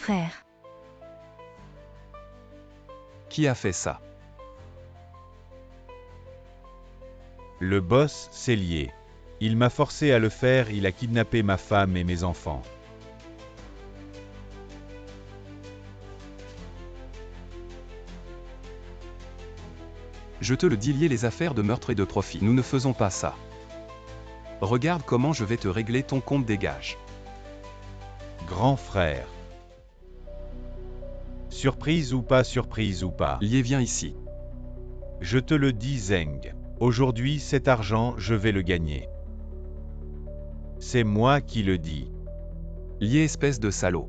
Frère. Qui a fait ça? Le boss, c'est lié. Il m'a forcé à le faire, il a kidnappé ma femme et mes enfants. Je te le dis, lier les affaires de meurtre et de profit. Nous ne faisons pas ça. Regarde comment je vais te régler ton compte des gages. Grand frère. Surprise ou pas, surprise ou pas. Lié, viens ici. Je te le dis, Zeng. Aujourd'hui, cet argent, je vais le gagner. C'est moi qui le dis. Lié, espèce de salaud.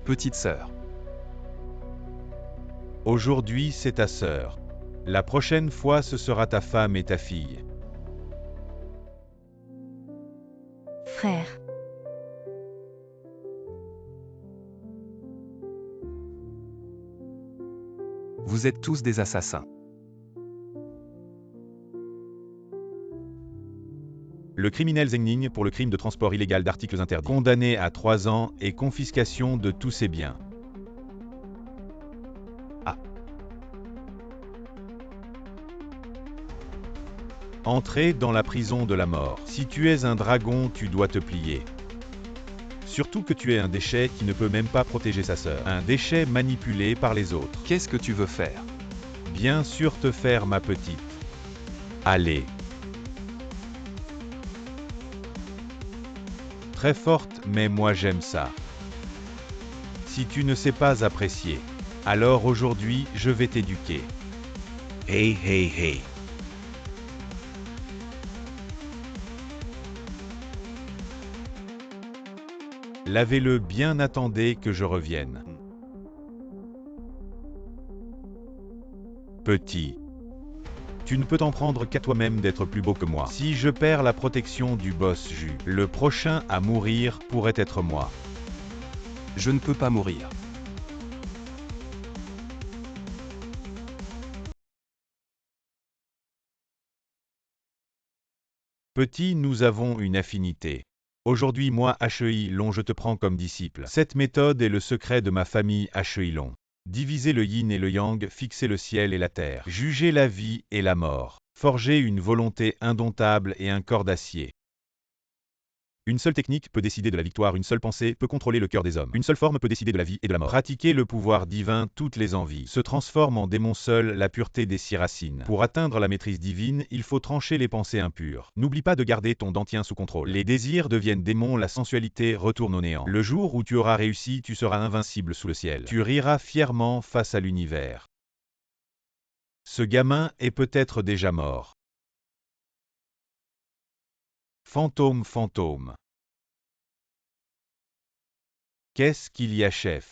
Petite sœur. Aujourd'hui, c'est ta sœur. La prochaine fois, ce sera ta femme et ta fille. Frère. Vous êtes tous des assassins. Le criminel Zeng Ning pour le crime de transport illégal d'articles interdits. Condamné à 3 ans et confiscation de tous ses biens. Entrer dans la prison de la mort. Si tu es un dragon, tu dois te plier. Surtout que tu es un déchet qui ne peut même pas protéger sa sœur. Un déchet manipulé par les autres. Qu'est-ce que tu veux faire? Bien sûr te faire, ma petite. Allez. Très forte, mais moi j'aime ça. Si tu ne sais pas apprécier, alors aujourd'hui, je vais t'éduquer. Hey, hey, hey. Lavez-le bien, attendez que je revienne. Petit. Tu ne peux t'en prendre qu'à toi-même d'être plus beau que moi. Si je perds la protection du boss Ju, le prochain à mourir pourrait être moi. Je ne peux pas mourir. Petit, nous avons une affinité. Aujourd'hui, moi, HEI Long, je te prends comme disciple. Cette méthode est le secret de ma famille HEI Long. Diviser le yin et le yang, fixer le ciel et la terre, juger la vie et la mort, forger une volonté indomptable et un corps d'acier. Une seule technique peut décider de la victoire, une seule pensée peut contrôler le cœur des hommes. Une seule forme peut décider de la vie et de la mort. Pratiquer le pouvoir divin, toutes les envies se transforment en démons, seule la pureté des 6 racines. Pour atteindre la maîtrise divine, il faut trancher les pensées impures. N'oublie pas de garder ton dantien sous contrôle. Les désirs deviennent démons, la sensualité retourne au néant. Le jour où tu auras réussi, tu seras invincible sous le ciel. Tu riras fièrement face à l'univers. Ce gamin est peut-être déjà mort. Fantôme, fantôme. Qu'est-ce qu'il y a, chef?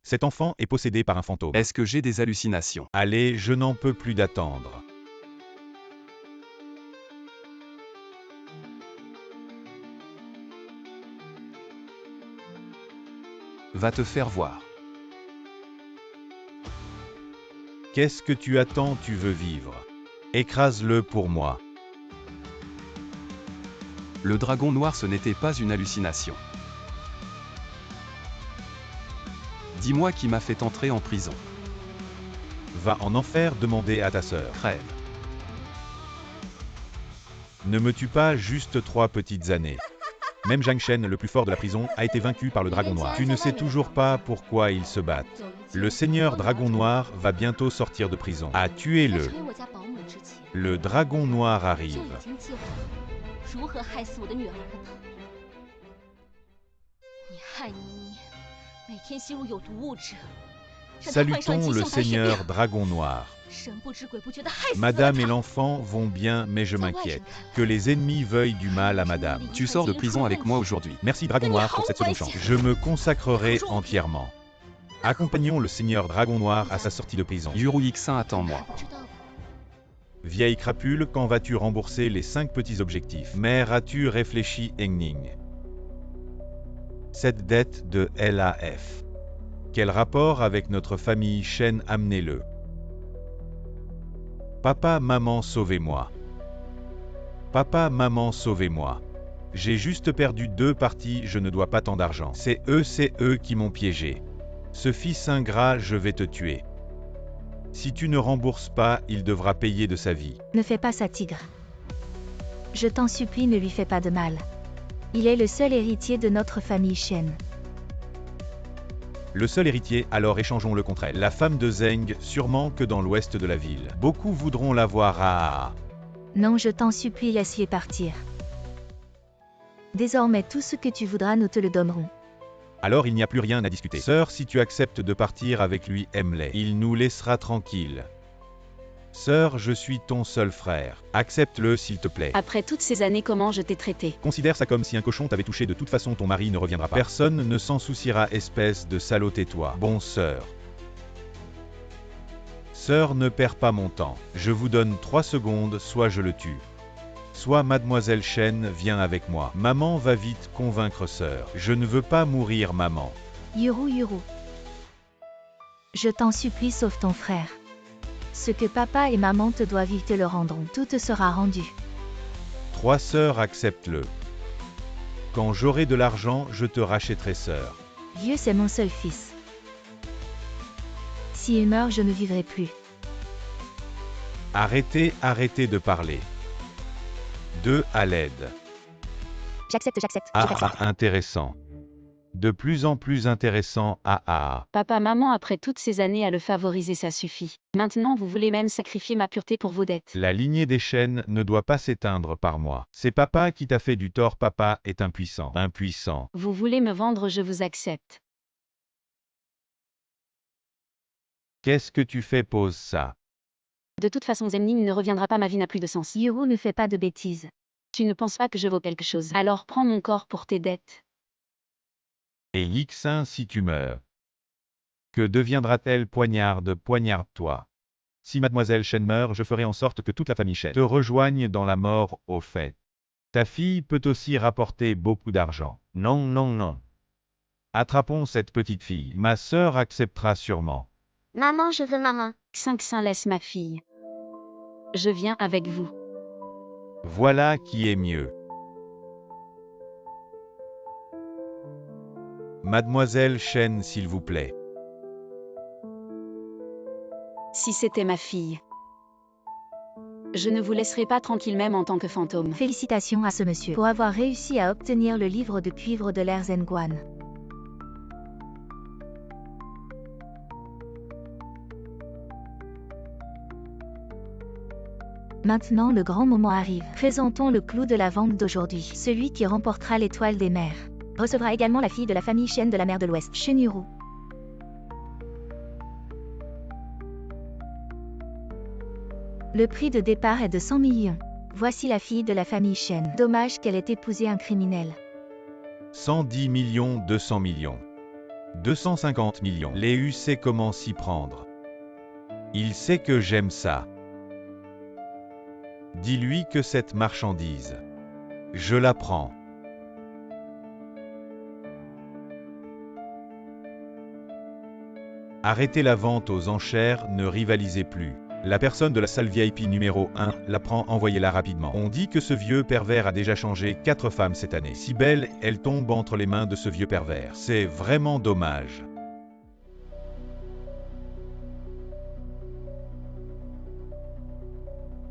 Cet enfant est possédé par un fantôme. Est-ce que j'ai des hallucinations? Allez, je n'en peux plus d'attendre. Va te faire voir. Qu'est-ce que tu attends? Tu veux vivre? Écrase-le pour moi. Le dragon noir, ce n'était pas une hallucination. Dis-moi qui m'a fait entrer en prison. Va en enfer demander à ta sœur. Crève. Ne me tue pas, juste 3 petites années. Même Zhang Shen, le plus fort de la prison, a été vaincu par le dragon noir. Tu ne sais toujours pas pourquoi ils se battent. Le seigneur dragon noir va bientôt sortir de prison. Ah, tuez-le. Le dragon noir arrive. Salutons le seigneur dragon noir. Madame et l'enfant vont bien, mais je m'inquiète. Que les ennemis veuillent du mal à madame. Tu sors de prison avec moi aujourd'hui. Merci dragon noir pour cette seconde chance. Je me consacrerai entièrement. Accompagnons le seigneur dragon noir à sa sortie de prison. Yuru Xin, attends-moi. Vieille crapule, quand vas-tu rembourser les 5 petits objectifs? Mère, as-tu réfléchi, Engning? Cette dette de LAF. Quel rapport avec notre famille Shen? Amenez-le. Papa, maman, sauvez-moi. Papa, maman, sauvez-moi. J'ai juste perdu 2 parties, je ne dois pas tant d'argent. C'est eux qui m'ont piégé. Ce fils ingrat, je vais te tuer. Si tu ne rembourses pas, il devra payer de sa vie. Ne fais pas ça, tigre. Je t'en supplie, ne lui fais pas de mal. Il est le seul héritier de notre famille Shen. Le seul héritier, alors échangeons-le contre elle. La femme de Zeng, sûrement que dans l'ouest de la ville. Beaucoup voudront la voir à... Non, je t'en supplie, laisse-les partir. Désormais, tout ce que tu voudras, nous te le donnerons. Alors il n'y a plus rien à discuter. Sœur, si tu acceptes de partir avec lui, aime-les. Il nous laissera tranquilles. Sœur, je suis ton seul frère. Accepte-le s'il te plaît. Après toutes ces années, comment je t'ai traité? Considère ça comme si un cochon t'avait touché, de toute façon ton mari ne reviendra pas. Personne ne s'en souciera, espèce de salaud, tais-toi. Bon, sœur. Sœur, ne perds pas mon temps. Je vous donne 3 secondes, soit je le tue. Soit mademoiselle Shen vient avec moi. Maman va vite convaincre sœur. Je ne veux pas mourir, maman. Yuru. Je t'en supplie, sauve ton frère. Ce que papa et maman te doivent, ils te le rendront. Tout te sera rendu. 3 sœurs, accepte-le. Quand j'aurai de l'argent, je te rachèterai, sœur. Vieux, c'est mon seul fils. S'il meurt, je ne vivrai plus. Arrêtez de parler. 2 à l'aide. J'accepte. Intéressant. De plus en plus intéressant, Papa, maman, après toutes ces années à le favoriser, ça suffit. Maintenant, vous voulez même sacrifier ma pureté pour vos dettes. La lignée des Shen ne doit pas s'éteindre par moi. C'est papa qui t'a fait du tort, papa est impuissant. Vous voulez me vendre, je vous accepte. Qu'est-ce que tu fais, pose ça. De toute façon, Zemning ne reviendra pas, ma vie n'a plus de sens. Yuru, ne fais pas de bêtises. Tu ne penses pas que je vaux quelque chose. Alors prends mon corps pour tes dettes. Et Yixin, si tu meurs. Que deviendra-t-elle? Poignarde-toi. Si mademoiselle Shen meurt, je ferai en sorte que toute la famille Shen te rejoigne dans la mort, au fait. Ta fille peut aussi rapporter beaucoup d'argent. Non. Attrapons cette petite fille. Ma sœur acceptera sûrement. Maman, je veux maman. 5 laisse ma fille. Je viens avec vous. Voilà qui est mieux. Mademoiselle Shen, s'il vous plaît. Si c'était ma fille. Je ne vous laisserai pas tranquille même en tant que fantôme. Félicitations à ce monsieur pour avoir réussi à obtenir le livre de cuivre de l'ère Zhenguan. Maintenant, le grand moment arrive. Présentons le clou de la vente d'aujourd'hui. Celui qui remportera l'étoile des mers recevra également la fille de la famille Shen de la mer de l'Ouest, Shenuru. Le prix de départ est de 100 millions. Voici la fille de la famille Shen. Dommage qu'elle ait épousé un criminel. 110 millions, 200 millions. 250 millions. Léu sait comment s'y prendre. Il sait que j'aime ça. Dis-lui que cette marchandise, je la prends. Arrêtez la vente aux enchères, ne rivalisez plus. La personne de la salle VIP numéro 1 la prend, envoyez-la rapidement. On dit que ce vieux pervers a déjà changé 4 femmes cette année. Si belle, elle tombe entre les mains de ce vieux pervers. C'est vraiment dommage.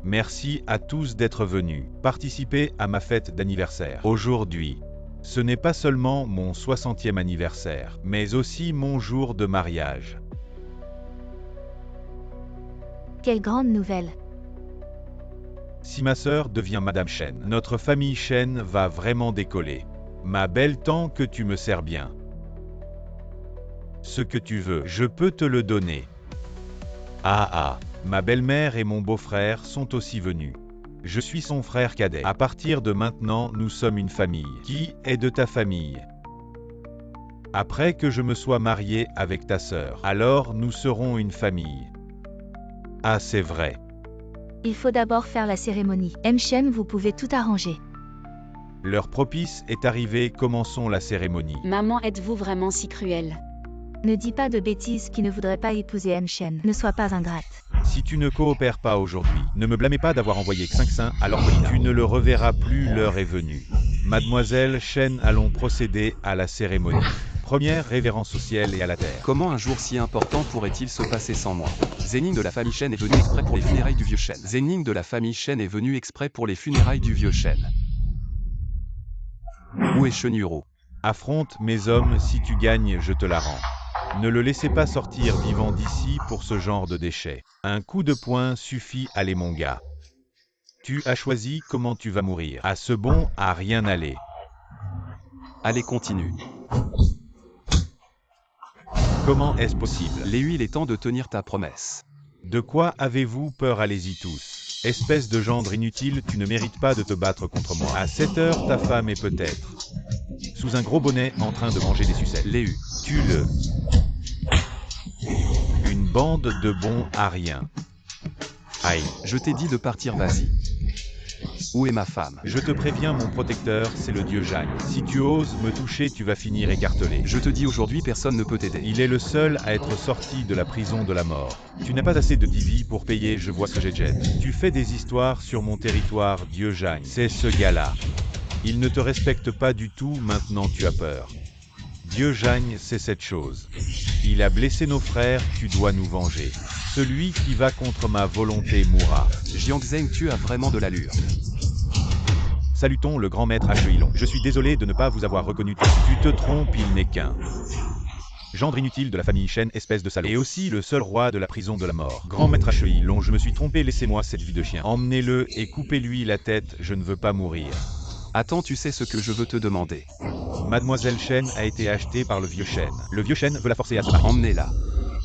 Merci à tous d'être venus participer à ma fête d'anniversaire. Aujourd'hui, ce n'est pas seulement mon 60e anniversaire, mais aussi mon jour de mariage. Quelle grande nouvelle! Si ma sœur devient Madame Shen, notre famille Shen va vraiment décoller. Ma belle, tant que tu me sers bien. Ce que tu veux, je peux te le donner. Ma belle-mère et mon beau-frère sont aussi venus. Je suis son frère cadet. À partir de maintenant, nous sommes une famille. Qui est de ta famille? Après que je me sois marié avec ta sœur, alors nous serons une famille. Ah, c'est vrai. Il faut d'abord faire la cérémonie. Shen, vous pouvez tout arranger. L'heure propice est arrivée, commençons la cérémonie. Maman, êtes-vous vraiment si cruelle? Ne dis pas de bêtises qui ne voudrait pas épouser Shen. Ne sois pas ingrate. Si tu ne coopères pas aujourd'hui, ne me blâmez pas d'avoir envoyé 5 saints à l'orphelinat. Tu ne le reverras plus, l'heure est venue. Mademoiselle Chen, allons procéder à la cérémonie. Première révérence au ciel et à la terre. Comment un jour si important pourrait-il se passer sans moi? Zhenning de la famille Shen est venu exprès pour les funérailles du vieux Shen. Zhenning de la famille Shen est venu exprès pour les funérailles du vieux Shen. Où est Shen Yuro? Affronte mes hommes, si tu gagnes, je te la rends. Ne le laissez pas sortir vivant d'ici pour ce genre de déchets. Un coup de poing suffit, allez mon gars. Tu as choisi comment tu vas mourir. À ce bon, à rien aller. Allez, continue. Comment est-ce possible? Léu, il est temps de tenir ta promesse. De quoi avez-vous peur? Allez-y tous. Espèce de gendre inutile, tu ne mérites pas de te battre contre moi. À 7 heures, ta femme est peut-être sous un gros bonnet en train de manger des sucettes. Léu, Tue-le. Une bande de bons à rien. Aïe. je t'ai dit de partir, vas-y. Où est ma femme? Je te préviens, mon protecteur, c'est le dieu Zhang. Si tu oses me toucher, tu vas finir écartelé. Je te dis aujourd'hui, personne ne peut t'aider. Il est le seul à être sorti de la prison de la mort. Tu n'as pas assez de divi pour payer, je vois ce que j'ai jet. Tu fais des histoires sur mon territoire, dieu Zhang. C'est ce gars-là. Il ne te respecte pas du tout, maintenant tu as peur. Dieu Zhang, c'est cette chose. Il a blessé nos frères, tu dois nous venger. Celui qui va contre ma volonté mourra. Jiang Zheng, tu as vraiment de l'allure. Salutons le grand maître Acheilong. Je suis désolé de ne pas vous avoir reconnu. Tu te trompes, il n'est qu'un gendre inutile de la famille Shen, espèce de salaud. Et aussi le seul roi de la prison de la mort. Grand maître Acheilong, je me suis trompé, laissez-moi cette vie de chien. Emmenez-le et coupez-lui la tête, je ne veux pas mourir. Attends, tu sais ce que je veux te demander. Mademoiselle Shen a été achetée par le vieux Shen. Le vieux Shen veut la forcer à se marier. Emmenez-la.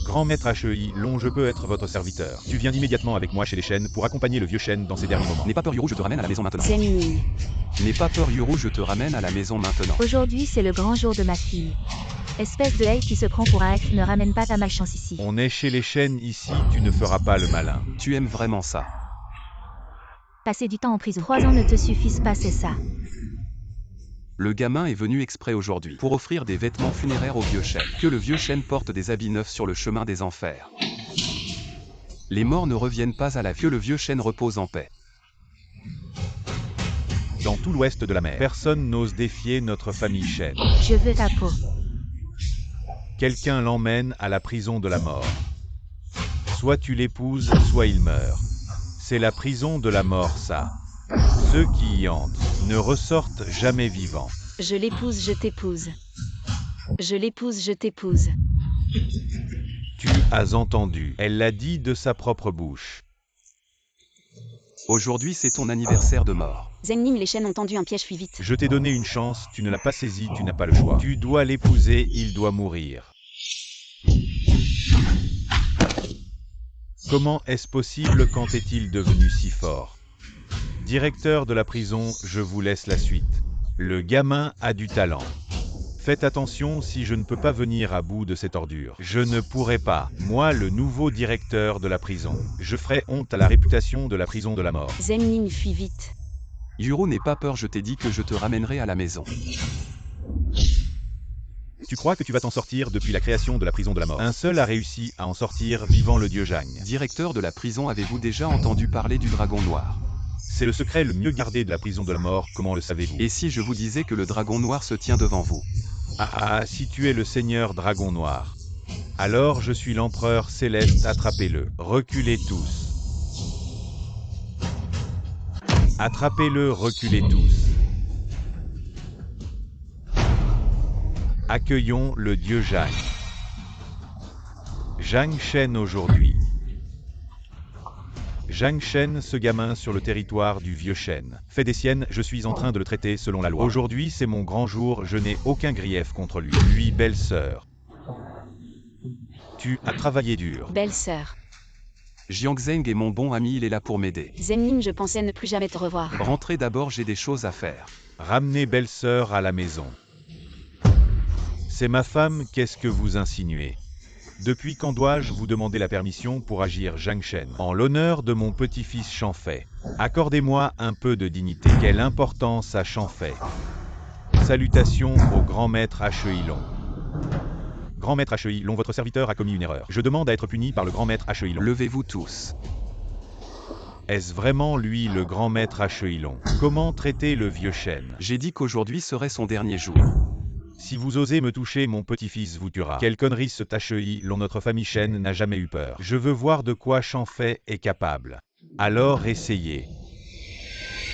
Grand maître Acheilong, je peux être votre serviteur. Tu viens immédiatement avec moi chez les Shen pour accompagner le vieux Shen dans ses derniers moments. N'aie pas peur, Yuro, je te ramène à la maison maintenant. Zhenning. N'aie pas peur, Yuro, je te ramène à la maison maintenant. Aujourd'hui, c'est le grand jour de ma fille. Espèce de haie qui se prend pour un hack, ne ramène pas ta malchance ici. On est chez les Shen ici, tu ne feras pas le malin. Tu aimes vraiment ça? Passer du temps en prison. 3 ans ne te suffisent pas, c'est ça. Le gamin est venu exprès aujourd'hui pour offrir des vêtements funéraires au vieux Shen. Que le vieux Shen porte des habits neufs sur le chemin des enfers. Les morts ne reviennent pas à la vie. Que le vieux Shen repose en paix. Dans tout l'ouest de la mer, personne n'ose défier notre famille Shen. Je veux ta peau. Quelqu'un l'emmène à la prison de la mort. Soit tu l'épouses, soit il meurt. C'est la prison de la mort, ça. Ceux qui y entrent ne ressortent jamais vivants. Je l'épouse, je t'épouse. Je l'épouse, je t'épouse. Tu as entendu, elle l'a dit de sa propre bouche. Aujourd'hui, c'est ton anniversaire de mort. Zhenning, les Shen ont tendu un piège, fuis vite. Je t'ai donné une chance, tu ne l'as pas saisie, tu n'as pas le choix. Tu dois l'épouser, il doit mourir. Comment est-ce possible? Quand est-il devenu si fort? Directeur de la prison, je vous laisse la suite. Le gamin a du talent. Faites attention si je ne peux pas venir à bout de cette ordure. Je ne pourrai pas, moi le nouveau directeur de la prison. Je ferai honte à la réputation de la prison de la mort. Zhenning, fuis vite. Yuro, n'aie pas peur, je t'ai dit que je te ramènerai à la maison. Tu crois que tu vas t'en sortir depuis la création de la prison de la mort? Un seul a réussi à en sortir, vivant le dieu Zhang. Directeur de la prison, avez-vous déjà entendu parler du dragon noir? C'est le secret le mieux gardé de la prison de la mort, comment le savez-vous? Et si je vous disais que le dragon noir se tient devant vous? Si tu es le seigneur dragon noir. Alors je suis l'empereur céleste, attrapez-le. Reculez tous. Attrapez-le, reculez tous. Accueillons le dieu Zhang. Zhang Shen aujourd'hui. Zhang Shen, ce gamin sur le territoire du vieux Shen. Fait des siennes, je suis en train de le traiter selon la loi. Aujourd'hui, c'est mon grand jour, je n'ai aucun grief contre lui. Lui, belle-sœur. Tu as travaillé dur. Belle-sœur. Jiang Zheng est mon bon ami, il est là pour m'aider. Zhenning, je pensais ne plus jamais te revoir. Rentrez d'abord, j'ai des choses à faire. Ramenez belle-sœur à la maison. C'est ma femme, qu'est-ce que vous insinuez? Depuis quand dois-je vous demander la permission pour agir, Zhang Shen? En l'honneur de mon petit-fils Shanfei. Accordez-moi un peu de dignité. Quelle importance à Shanfei. Salutations au grand maître Acheilong. Grand maître Acheilong, votre serviteur a commis une erreur. Je demande à être puni par le grand maître Acheilong. Levez-vous tous. Est-ce vraiment lui le grand maître Acheilon? Comment traiter le vieux chêne? J'ai dit qu'aujourd'hui serait son dernier jour. Si vous osez me toucher, mon petit-fils vous tuera. Quelle connerie ce Acheilon, notre famille chêne n'a jamais eu peur. Je veux voir de quoi Chanfay est capable. Alors essayez.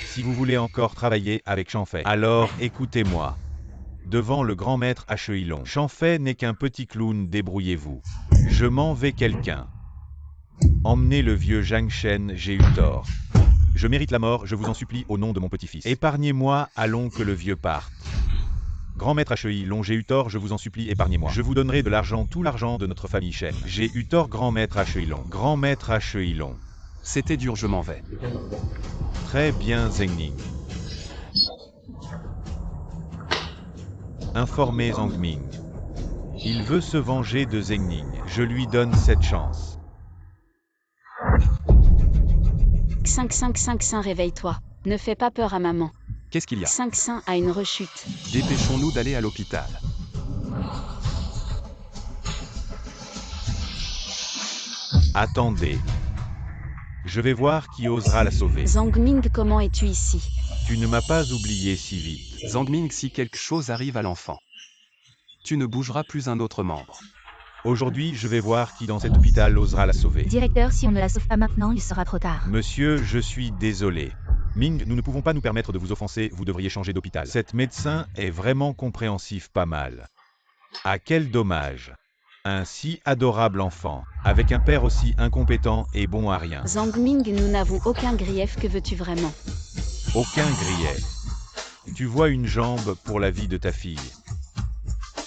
Si vous voulez encore travailler avec Chanfay, alors écoutez-moi. Devant le grand maître Acheilon, Chanfay n'est qu'un petit clown, débrouillez-vous. Je m'en vais quelqu'un. Emmenez le vieux Zhang Shen, j'ai eu tort. Je mérite la mort, je vous en supplie, au nom de mon petit-fils. Épargnez-moi, allons que le vieux parte. Grand maître Acheilon, j'ai eu tort, je vous en supplie, épargnez-moi. Je vous donnerai de l'argent, tout l'argent de notre famille Shen. J'ai eu tort, grand maître Acheilon. Grand maître Acheilon. C'était dur, je m'en vais. Très bien, Zengning. Informez Zhangming. Il veut se venger de Zengning. Je lui donne cette chance. 5 réveille-toi. Ne fais pas peur à maman. Qu'est-ce qu'il y a? 5 a une rechute. Dépêchons-nous d'aller à l'hôpital. Attendez. Je vais voir qui osera la sauver. Zhangming, comment es-tu ici? Tu ne m'as pas oublié si vite. Zhangming, si quelque chose arrive à l'enfant, tu ne bougeras plus un autre membre. Aujourd'hui, je vais voir qui dans cet hôpital osera la sauver. Directeur, si on ne la sauve pas maintenant, il sera trop tard. Monsieur, je suis désolé. Ming, nous ne pouvons pas nous permettre de vous offenser, vous devriez changer d'hôpital. Cet médecin est vraiment compréhensif, pas mal. Ah, quel dommage. Un si adorable enfant, avec un père aussi incompétent et bon à rien. Zhangming, nous n'avons aucun grief, que veux-tu vraiment? Aucun grief. Tu vois une jambe pour la vie de ta fille.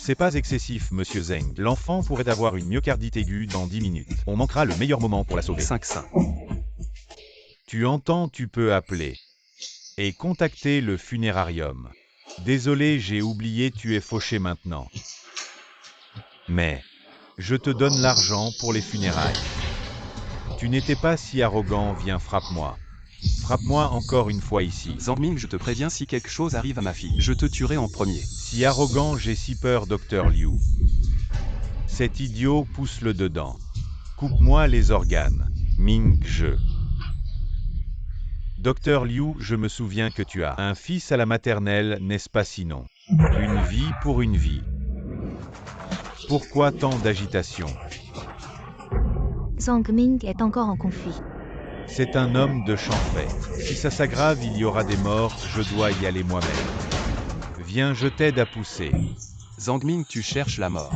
C'est pas excessif, monsieur Zeng. L'enfant pourrait avoir une myocardite aiguë dans 10 minutes. On manquera le meilleur moment pour la sauver. 5. Tu entends, tu peux appeler. Et contacter le funérarium. Désolé, j'ai oublié, tu es fauché maintenant. Mais, je te donne l'argent pour les funérailles. Tu n'étais pas si arrogant, viens, frappe-moi. Frappe-moi encore une fois ici. Zhangming, je te préviens, si quelque chose arrive à ma fille, je te tuerai en premier. Si arrogant, j'ai si peur, docteur Liu. Cet idiot, pousse-le dedans. Coupe-moi les organes. Ming, je. Docteur Liu, je me souviens que tu as un fils à la maternelle, n'est-ce pas sinon? Une vie pour une vie. Pourquoi tant d'agitation? Zhangming est encore en conflit. C'est un homme de Chanfay. Si ça s'aggrave, il y aura des morts, je dois y aller moi-même. Viens, je t'aide à pousser. Zhangming, tu cherches la mort.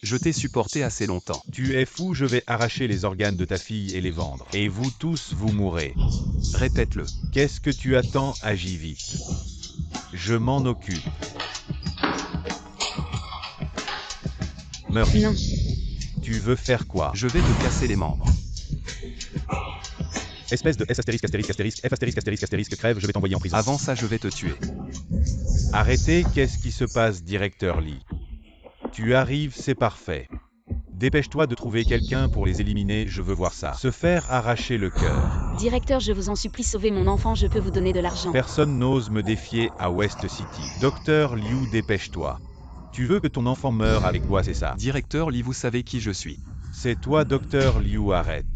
Je t'ai supporté assez longtemps. Tu es fou, je vais arracher les organes de ta fille et les vendre. Et vous tous, vous mourrez. Répète-le. Qu'est-ce que tu attends? Agis vite. Je m'en occupe. Meurs. Non. Tu veux faire quoi? Je vais te casser les membres. Espèce de S astérisque astérisque astérisque F astérisque astérisque astérisque crève, je vais t'envoyer en prison. Avant ça, je vais te tuer. Arrêtez, qu'est-ce qui se passe, directeur Lee? Tu arrives, c'est parfait. Dépêche-toi de trouver quelqu'un pour les éliminer, je veux voir ça. Se faire arracher le cœur. Directeur, je vous en supplie, sauvez mon enfant, je peux vous donner de l'argent. Personne n'ose me défier à West City. Docteur Liu, dépêche-toi. Tu veux que ton enfant meure avec toi, c'est ça? Directeur Lee, vous savez qui je suis. C'est toi, docteur Liu, arrête.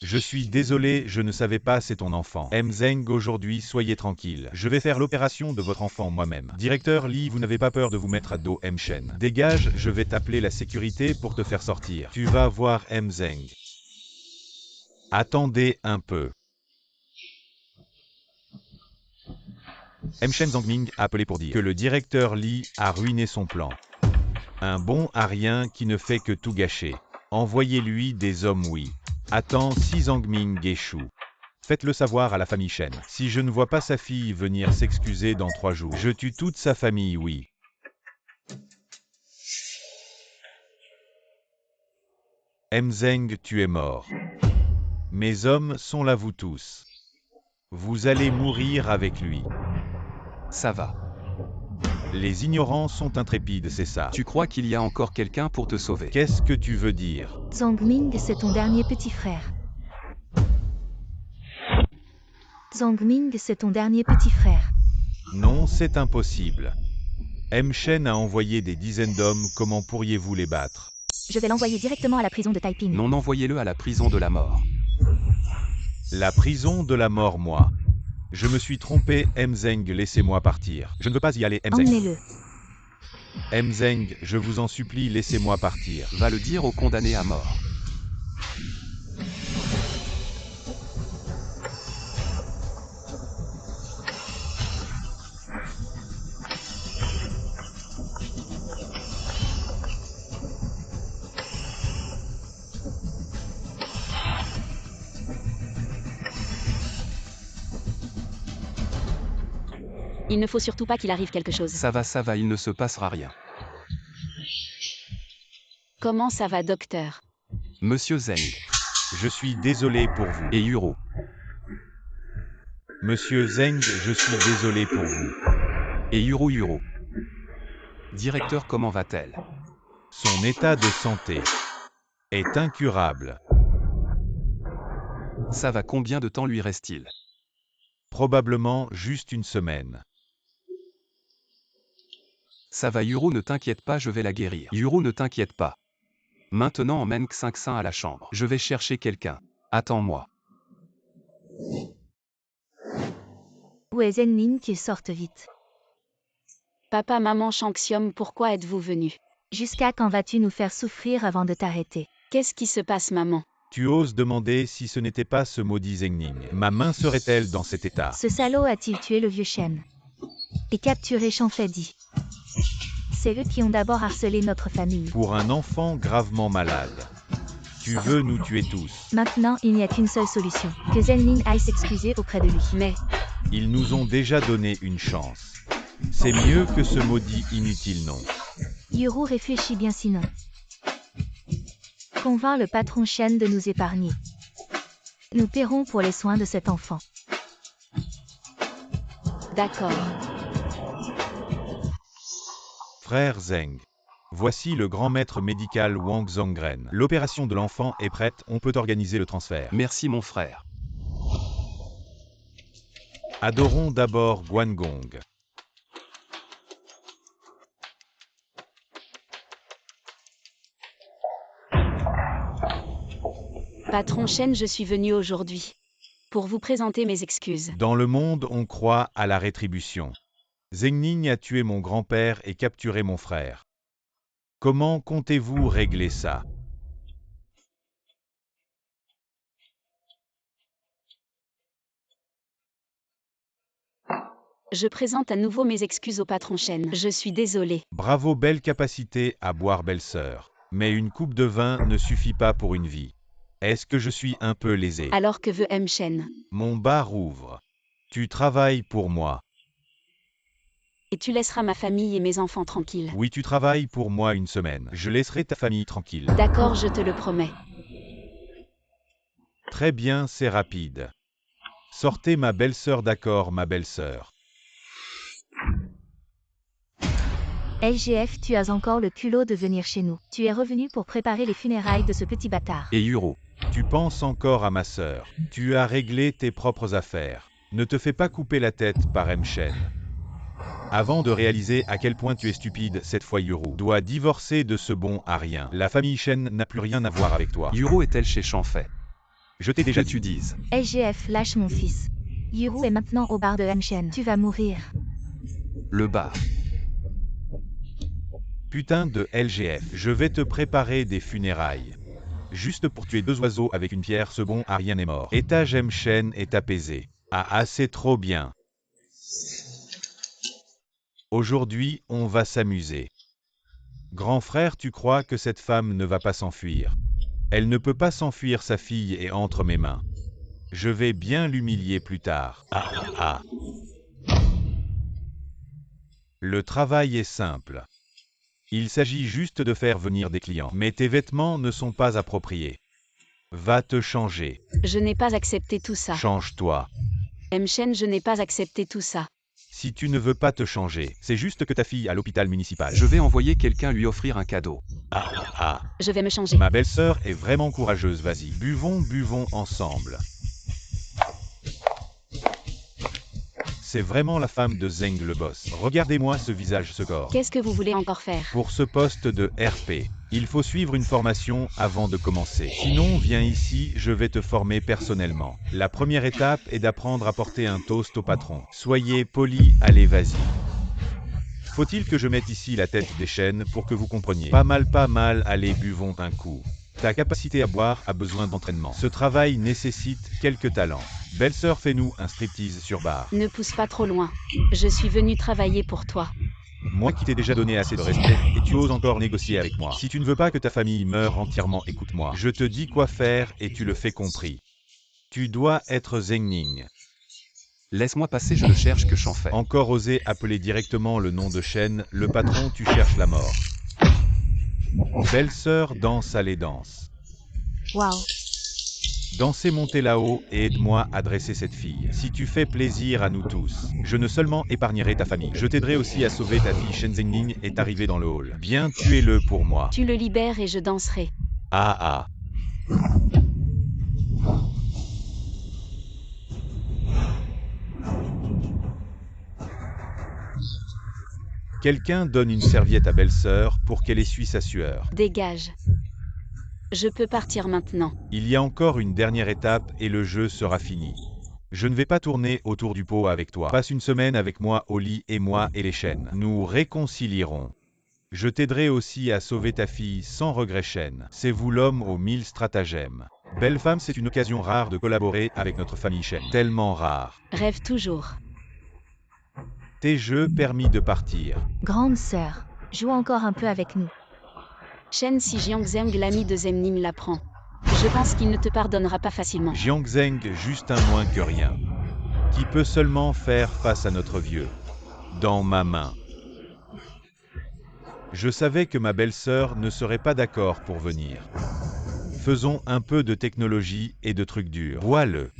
Je suis désolé, je ne savais pas, c'est ton enfant. Zeng, aujourd'hui, soyez tranquille. Je vais faire l'opération de votre enfant moi-même. Directeur Lee, vous n'avez pas peur de vous mettre à dos Shen. Dégage, je vais t'appeler la sécurité pour te faire sortir. Tu vas voir Zeng. Attendez un peu. Shen Zhangming a appelé pour dire que le directeur Lee a ruiné son plan. Un bon à rien qui ne fait que tout gâcher. Envoyez-lui des hommes, oui. Attends, si Zhangming échoue. Faites-le savoir à la famille Shen. Si je ne vois pas sa fille venir s'excuser dans 3 jours, je tue toute sa famille, oui. Zeng, tu es mort. Mes hommes sont là, vous tous. Vous allez mourir avec lui. Ça va. Les ignorants sont intrépides, c'est ça. Tu crois qu'il y a encore quelqu'un pour te sauver? Qu'est-ce que tu veux dire? Zhangming, c'est ton dernier petit frère. Zhangming, c'est ton dernier petit frère. Non, c'est impossible. Shen a envoyé des dizaines d'hommes, comment pourriez-vous les battre? Je vais l'envoyer directement à la prison de Taiping. Non, envoyez-le à la prison de la mort. La prison de la mort, moi. Je me suis trompé, Mzeng, laissez-moi partir. Je ne veux pas y aller, Mzeng. Emmenez-le. Mzeng, je vous en supplie, laissez-moi partir. Va le dire au condamné à mort. Il ne faut surtout pas qu'il arrive quelque chose. Ça va, il ne se passera rien. Comment ça va, docteur? Monsieur Zeng Je suis désolé pour vous. et Yuro. Monsieur Zeng, je suis désolé pour vous. Et Yuro. Directeur, comment va-t-elle? Son état de santé est incurable. Ça va, combien de temps lui reste-t-il? Probablement juste une semaine. Ça va, Yuro, ne t'inquiète pas, je vais la guérir. Yuro, ne t'inquiète pas. Maintenant emmène Xingxin à la chambre. Je vais chercher quelqu'un. Attends-moi. Où est Zenning qu'il sorte vite? Papa, maman, Shangxiom, pourquoi êtes-vous venus? Jusqu'à quand vas-tu nous faire souffrir avant de t'arrêter? Qu'est-ce qui se passe, maman? Tu oses demander si ce n'était pas ce maudit Zengning. Ma main serait-elle dans cet état? Ce salaud a-t-il tué le vieux chêne? Et capturé Chanfedi? C'est eux qui ont d'abord harcelé notre famille. Pour un enfant gravement malade. Tu veux nous tuer tous. Maintenant, il n'y a qu'une seule solution. Que Zenning aille s'excuser auprès de lui. Mais, Ils nous ont déjà donné une chance. C'est mieux que ce maudit inutile nom. Yuru réfléchit bien sinon. Convainc le patron Shen de nous épargner. Nous paierons pour les soins de cet enfant. d'accord. Frère Zeng. Voici le grand maître médical Wang Zongren. L'opération de l'enfant est prête, on peut organiser le transfert. Merci mon frère. Adorons d'abord Guangong. Patron Shen, je suis venu aujourd'hui pour vous présenter mes excuses. Dans le monde, on croit à la rétribution. Zengning a tué mon grand-père et capturé mon frère. Comment comptez-vous régler ça? Je présente à nouveau mes excuses au patron Shen. Je suis désolé. Bravo, belle capacité à boire, belle sœur. Mais une coupe de vin ne suffit pas pour une vie. Est-ce que je suis un peu lésé? Alors que veut M. Shen? Mon bar ouvre. Tu travailles pour moi. Et tu laisseras ma famille et mes enfants tranquilles. Oui, tu travailles pour moi une semaine. Je laisserai ta famille tranquille. D'accord, je te le promets. Très bien, c'est rapide. Sortez ma belle-sœur, d'accord, ma belle-sœur. LGF, tu as encore le culot de venir chez nous. Tu es revenu pour préparer les funérailles de ce petit bâtard. Et Yuro. Tu penses encore à ma sœur. Tu as réglé tes propres affaires. Ne te fais pas couper la tête par M. Shen. Avant de réaliser à quel point tu es stupide, cette fois Yuru doit divorcer de ce bon à rien. La famille Shen n'a plus rien à voir avec toi. Yuro est-elle chez Chanfei? Je t'ai déjà Que tu dit. dises. LGF, lâche mon fils. Yuru est maintenant au bar de M. Shen. Tu vas mourir. Le bar. Putain de LGF, je vais te préparer des funérailles. Juste pour tuer deux oiseaux avec une pierre, ce bon à rien est mort. Étage M. Shen est apaisé. Ah, c'est trop bien. Aujourd'hui, on va s'amuser. Grand frère, tu crois que cette femme ne va pas s'enfuir? Elle ne peut pas s'enfuir, sa fille est entre mes mains. Je vais bien l'humilier plus tard. Ah. Le travail est simple. Il s'agit juste de faire venir des clients. Mais tes vêtements ne sont pas appropriés. Va te changer. Je n'ai pas accepté tout ça. Change-toi. M. Shen, je n'ai pas accepté tout ça. Si tu ne veux pas te changer, c'est juste que ta fille à l'hôpital municipal. Je vais envoyer quelqu'un lui offrir un cadeau. Ah. Je vais me changer. Ma belle-sœur est vraiment courageuse, vas-y. Buvons ensemble. C'est vraiment la femme de Zeng le boss. Regardez-moi ce visage, ce corps. Qu'est-ce que vous voulez encore faire? Pour ce poste de RP, Il faut suivre une formation avant de commencer. Sinon, viens ici, je vais te former personnellement. La première étape est d'apprendre à porter un toast au patron. Soyez poli, allez vas-y. Faut-il que je mette ici la tête des chênes pour que vous compreniez? Pas mal, allez buvons un coup. Ta capacité à boire a besoin d'entraînement. Ce travail nécessite quelques talents. Belle-sœur, fais-nous un striptease sur bar. Ne pousse pas trop loin. Je suis venu travailler pour toi. Moi qui t'ai déjà donné assez de respect, et tu oses encore négocier avec moi. Si tu ne veux pas que ta famille meure entièrement, écoute-moi. Je te dis quoi faire et tu le fais compris. Tu dois être Zengning. Laisse-moi passer, je ne cherche que Chanfei. Encore oser appeler directement le nom de Shen, le patron, tu cherches la mort. Belle-sœur, danse, allez danse. Waouh. Dansez, montez là-haut et aide-moi à dresser cette fille. Si tu fais plaisir à nous tous, je ne seulement épargnerai ta famille, je t'aiderai aussi à sauver ta fille Shen. Zengning est arrivé dans le hall. Bien, tuez-le pour moi. Tu le libères et je danserai. Ah. Quelqu'un donne une serviette à belle-sœur pour qu'elle essuie sa sueur. Dégage. Je peux partir maintenant. Il y a encore une dernière étape et le jeu sera fini. Je ne vais pas tourner autour du pot avec toi. Passe une semaine avec moi au lit et moi et les chênes. Nous réconcilierons. Je t'aiderai aussi à sauver ta fille sans regret, Shen. C'est vous l'homme aux 1000 stratagèmes. Belle femme, c'est une occasion rare de collaborer avec notre famille Shen. Tellement rare. Rêve toujours. Tes jeux permis de partir. Grande sœur, joue encore un peu avec nous. Shen, si Jiangzeng, l'ami de Zengning, l'apprend, je pense qu'il ne te pardonnera pas facilement. Jiangzeng, juste un moins que rien. Qui peut seulement faire face à notre vieux. Dans ma main. Je savais que ma belle-sœur ne serait pas d'accord pour venir. Faisons un peu de technologie et de trucs durs. Vois-le.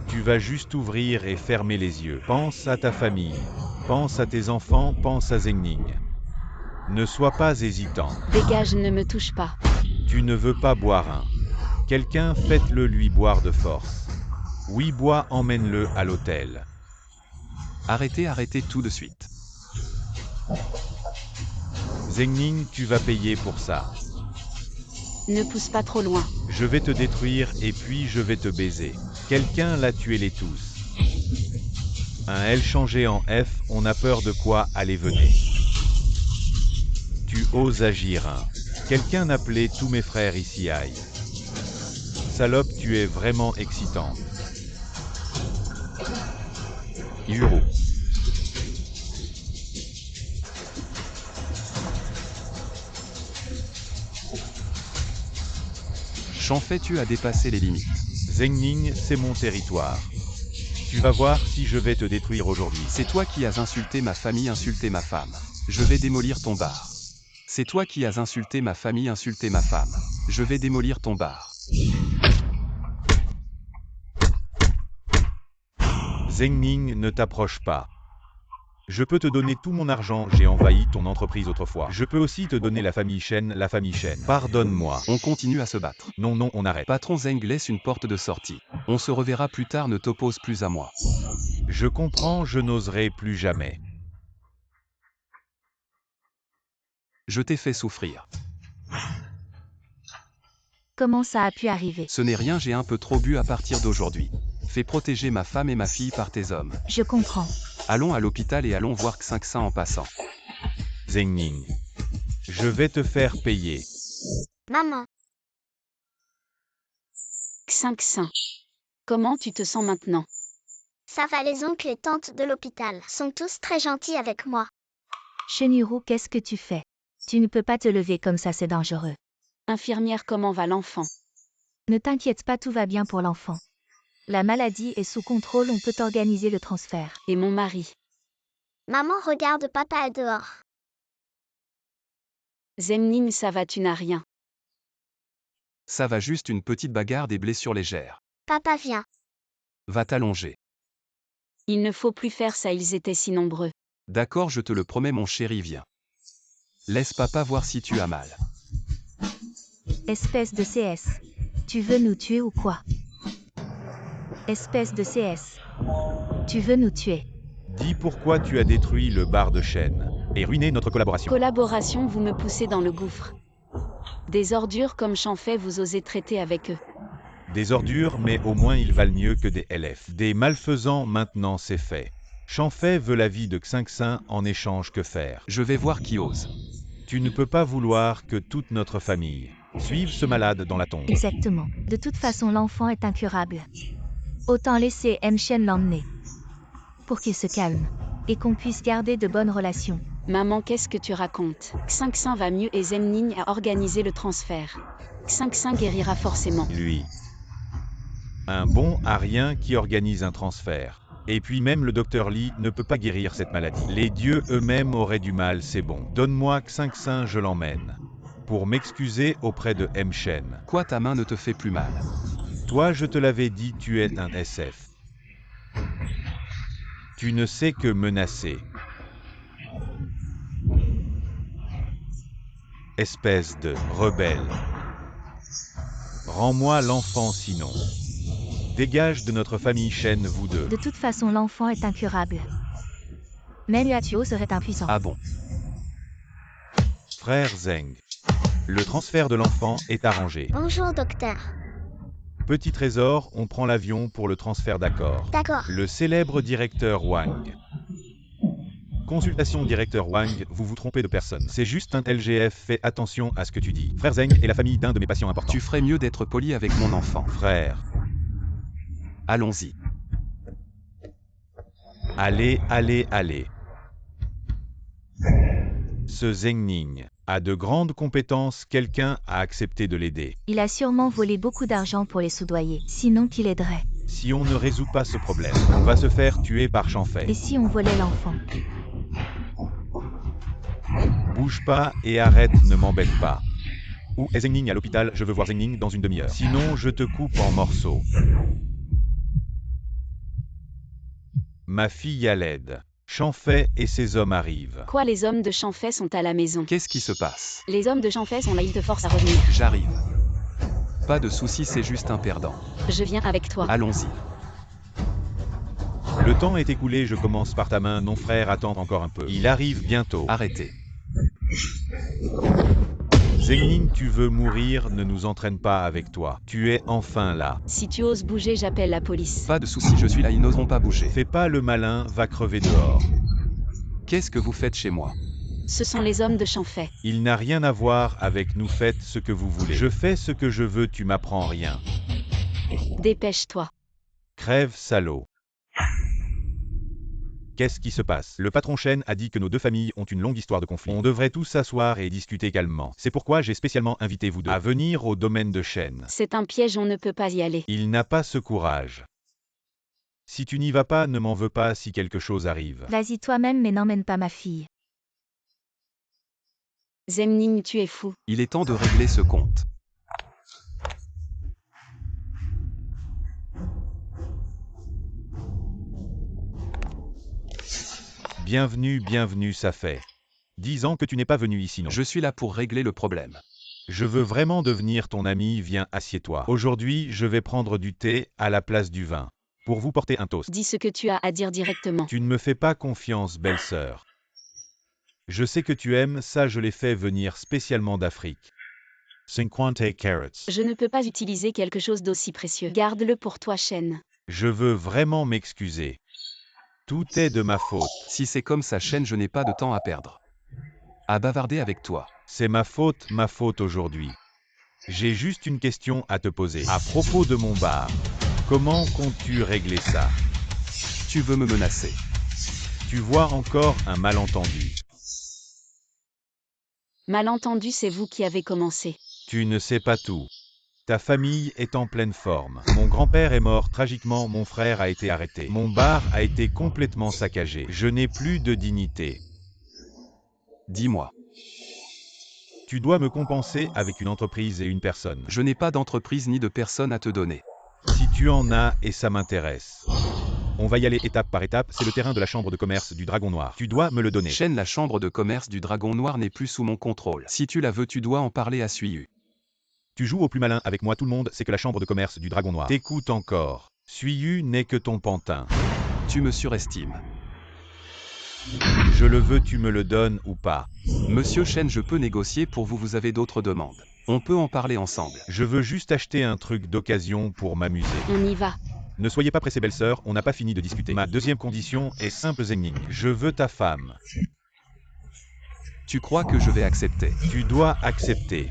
Tu vas juste ouvrir et fermer les yeux. Pense à ta famille. Pense à tes enfants, pense à Zengning. Ne sois pas hésitant. Dégage, ne me touche pas. Tu ne veux pas boire un. Quelqu'un, faites-le lui boire de force. Oui, bois, emmène-le à l'hôtel. Arrêtez tout de suite. Zengning, tu vas payer pour ça. Ne pousse pas trop loin. Je vais te détruire et puis je vais te baiser. Quelqu'un l'a tué les tous. Un L changé en F, on a peur de quoi? Allez, venez. Tu oses agir, hein. Quelqu'un appelait tous mes frères ici, aïe. Salope, tu es vraiment excitante. Yuro. Chanfei, tu as dépassé les limites. Zengning, c'est mon territoire. Tu vas voir si je vais te détruire aujourd'hui. C'est toi qui as insulté ma famille, insulté ma femme. Je vais démolir ton bar. C'est toi qui as insulté ma famille, insulté ma femme. Je vais démolir ton bar. Zengning, ne t'approche pas. Je peux te donner tout mon argent, j'ai envahi ton entreprise autrefois. Je peux aussi te donner la famille Shen, Pardonne-moi. On continue à se battre. Non, on arrête. Patron Zeng laisse une porte de sortie. On se reverra plus tard, ne t'oppose plus à moi. Je comprends, je n'oserai plus jamais. Je t'ai fait souffrir. Comment ça a pu arriver? Ce n'est rien, j'ai un peu trop bu à partir d'aujourd'hui. Fais protéger ma femme et ma fille par tes hommes. Je comprends. Allons à l'hôpital et allons voir Xingxin en passant. Zengning. Je vais te faire payer. Maman. Xingxin. Comment tu te sens maintenant? Ça va, les oncles et tantes de l'hôpital sont tous très gentils avec moi. Shenuru, qu'est-ce que tu fais? Tu ne peux pas te lever comme ça, c'est dangereux. Infirmière, comment va l'enfant? Ne t'inquiète pas, tout va bien pour l'enfant. La maladie est sous contrôle, on peut organiser le transfert. Et mon mari? Maman, regarde, papa est dehors. Zengning, ça va, tu n'as rien. Ça va, juste une petite bagarre, des blessures légères. Papa, viens. Va t'allonger. Il ne faut plus faire ça, ils étaient si nombreux. D'accord, je te le promets, mon chéri, viens. Laisse papa voir si tu as mal. Espèce de CS. Tu veux nous tuer ou quoi? Espèce de CS. Tu veux nous tuer? Dis pourquoi tu as détruit le bar de Shen et ruiné notre collaboration. Collaboration, vous me poussez dans le gouffre. Des ordures comme Chanfei, vous osez traiter avec eux. Des ordures, mais au moins ils valent mieux que des LF. Des malfaisants, maintenant c'est fait. Chanfei veut la vie de Xingxin, en échange que faire? Je vais voir qui ose. Tu ne peux pas vouloir que toute notre famille suive ce malade dans la tombe. Exactement. De toute façon, l'enfant est incurable. Autant laisser Shen l'emmener. Pour qu'il se calme. Et qu'on puisse garder de bonnes relations. Maman, qu'est-ce que tu racontes? Xingxin va mieux et Zemning a organisé le transfert. Xingxin guérira forcément. Lui. Un bon arien qui organise un transfert. Et puis même le docteur Li ne peut pas guérir cette maladie. Les dieux eux-mêmes auraient du mal, c'est bon. Donne-moi Xingxin, je l'emmène. Pour m'excuser auprès de Shen. Quoi, ta main ne te fait plus mal? Toi, je te l'avais dit, tu es un SF. Tu ne sais que menacer. Espèce de rebelle. Rends-moi l'enfant sinon. Dégage de notre famille Shen, vous deux. De toute façon, l'enfant est incurable. Même Yuatuo serait impuissant. Ah bon? Frère Zeng. Le transfert de l'enfant est arrangé. Bonjour, docteur. Petit trésor, on prend l'avion pour le transfert d'accord. D'accord. Le célèbre directeur Wang. Consultation directeur Wang, vous vous trompez de personne. C'est juste un LGF, fais attention à ce que tu dis. Frère Zeng est la famille d'un de mes patients importants. Tu ferais mieux d'être poli avec mon enfant. Frère. Allons-y. Allez, allez, allez. Ce Zengning a de grandes compétences, quelqu'un a accepté de l'aider. Il a sûrement volé beaucoup d'argent pour les soudoyer. Sinon, qui l'aiderait? Si on ne résout pas ce problème, on va se faire tuer par Chanfei. Et si on volait l'enfant? Bouge pas et arrête, ne m'embête pas. Où est Zengning à l'hôpital? Je veux voir Zengning dans une demi-heure. Sinon, je te coupe en morceaux. Ma fille à l'aide. Chanfei et ses hommes arrivent. Quoi, les hommes de Chanfei sont à la maison? Qu'est-ce qui se passe? Les hommes de Chanfei sont là, ils te forcent à revenir. J'arrive. Pas de soucis, c'est juste un perdant. Je viens avec toi. Allons-y. Le temps est écoulé, je commence par ta main, non frère, attends encore un peu. Il arrive bientôt. Arrêtez. Zengning, tu veux mourir, ne nous entraîne pas avec toi. Tu es enfin là. Si tu oses bouger, j'appelle la police. Pas de soucis, je suis là, ils n'oseront pas bouger. Fais pas le malin, va crever dehors. Qu'est-ce que vous faites chez moi? Ce sont les hommes de Chanfei. Il n'a rien à voir avec nous, faites ce que vous voulez. Je fais ce que je veux, tu m'apprends rien. Dépêche-toi. Crève, salaud. Qu'est-ce qui se passe? Le patron Shen a dit que nos deux familles ont une longue histoire de conflit. On devrait tous s'asseoir et discuter calmement. C'est pourquoi j'ai spécialement invité vous deux à venir au domaine de Shen. C'est un piège, on ne peut pas y aller. Il n'a pas ce courage. Si tu n'y vas pas, ne m'en veux pas si quelque chose arrive. Vas-y toi-même, mais n'emmène pas ma fille. Zemning, tu es fou. Il est temps de régler ce compte. Bienvenue, bienvenue, ça fait 10 ans que tu n'es pas venu ici, non? Je suis là pour régler le problème. Je veux vraiment devenir ton ami, viens, assieds-toi. Aujourd'hui, je vais prendre du thé à la place du vin. Pour vous porter un toast. Dis ce que tu as à dire directement. Tu ne me fais pas confiance, belle-sœur. Je sais que tu aimes, ça je l'ai fait venir spécialement d'Afrique. 50 carats. Je ne peux pas utiliser quelque chose d'aussi précieux. Garde-le pour toi, Shen. Je veux vraiment m'excuser. Tout est de ma faute. Si c'est comme ça, Shen, je n'ai pas de temps à perdre. À bavarder avec toi. C'est ma faute aujourd'hui. J'ai juste une question à te poser. À propos de mon bar, comment comptes-tu régler ça? Tu veux me menacer? Tu vois encore un malentendu. Malentendu, c'est vous qui avez commencé. Tu ne sais pas tout. Ta famille est en pleine forme. Mon grand-père est mort tragiquement, mon frère a été arrêté. Mon bar a été complètement saccagé. Je n'ai plus de dignité. Dis-moi. Tu dois me compenser avec une entreprise et une personne. Je n'ai pas d'entreprise ni de personne à te donner. Si tu en as, et ça m'intéresse. On va y aller étape par étape, c'est le terrain de la chambre de commerce du Dragon Noir. Tu dois me le donner. Shen, la chambre de commerce du Dragon Noir n'est plus sous mon contrôle. Si tu la veux, tu dois en parler à Suiyu. Tu joues au plus malin avec moi, tout le monde sait que la chambre de commerce du Dragon Noir t'écoute encore. Suiyu n'est que ton pantin. Tu me surestimes. Je le veux, tu me le donnes ou pas. Monsieur Shen, je peux négocier pour vous, vous avez d'autres demandes. On peut en parler ensemble. Je veux juste acheter un truc d'occasion pour m'amuser. On y va. Ne soyez pas pressés, belle-sœur, on n'a pas fini de discuter. Ma deuxième condition est simple, Zengning. Je veux ta femme. Tu crois que je vais accepter? Tu dois accepter.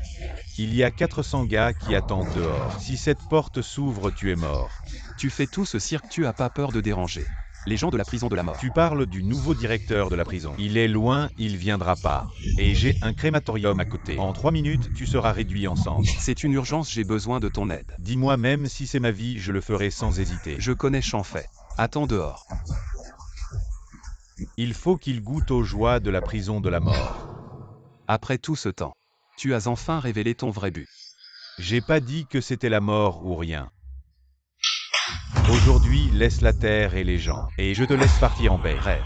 Il y a 400 gars qui attendent dehors. Si cette porte s'ouvre, tu es mort. Tu fais tout ce cirque, tu as pas peur de déranger les gens de la prison de la mort. Tu parles du nouveau directeur de la prison. Il est loin, il viendra pas. Et j'ai un crématorium à côté. En 3 minutes, tu seras réduit en cendres. C'est une urgence, j'ai besoin de ton aide. Dis-moi, même si c'est ma vie, je le ferai sans hésiter. Je connais Chanfei. Attends dehors. Il faut qu'il goûte aux joies de la prison de la mort. Après tout ce temps, tu as enfin révélé ton vrai but. J'ai pas dit que c'était la mort ou rien. Aujourd'hui, laisse la terre et les gens. Et je te laisse partir en paix. Rêve.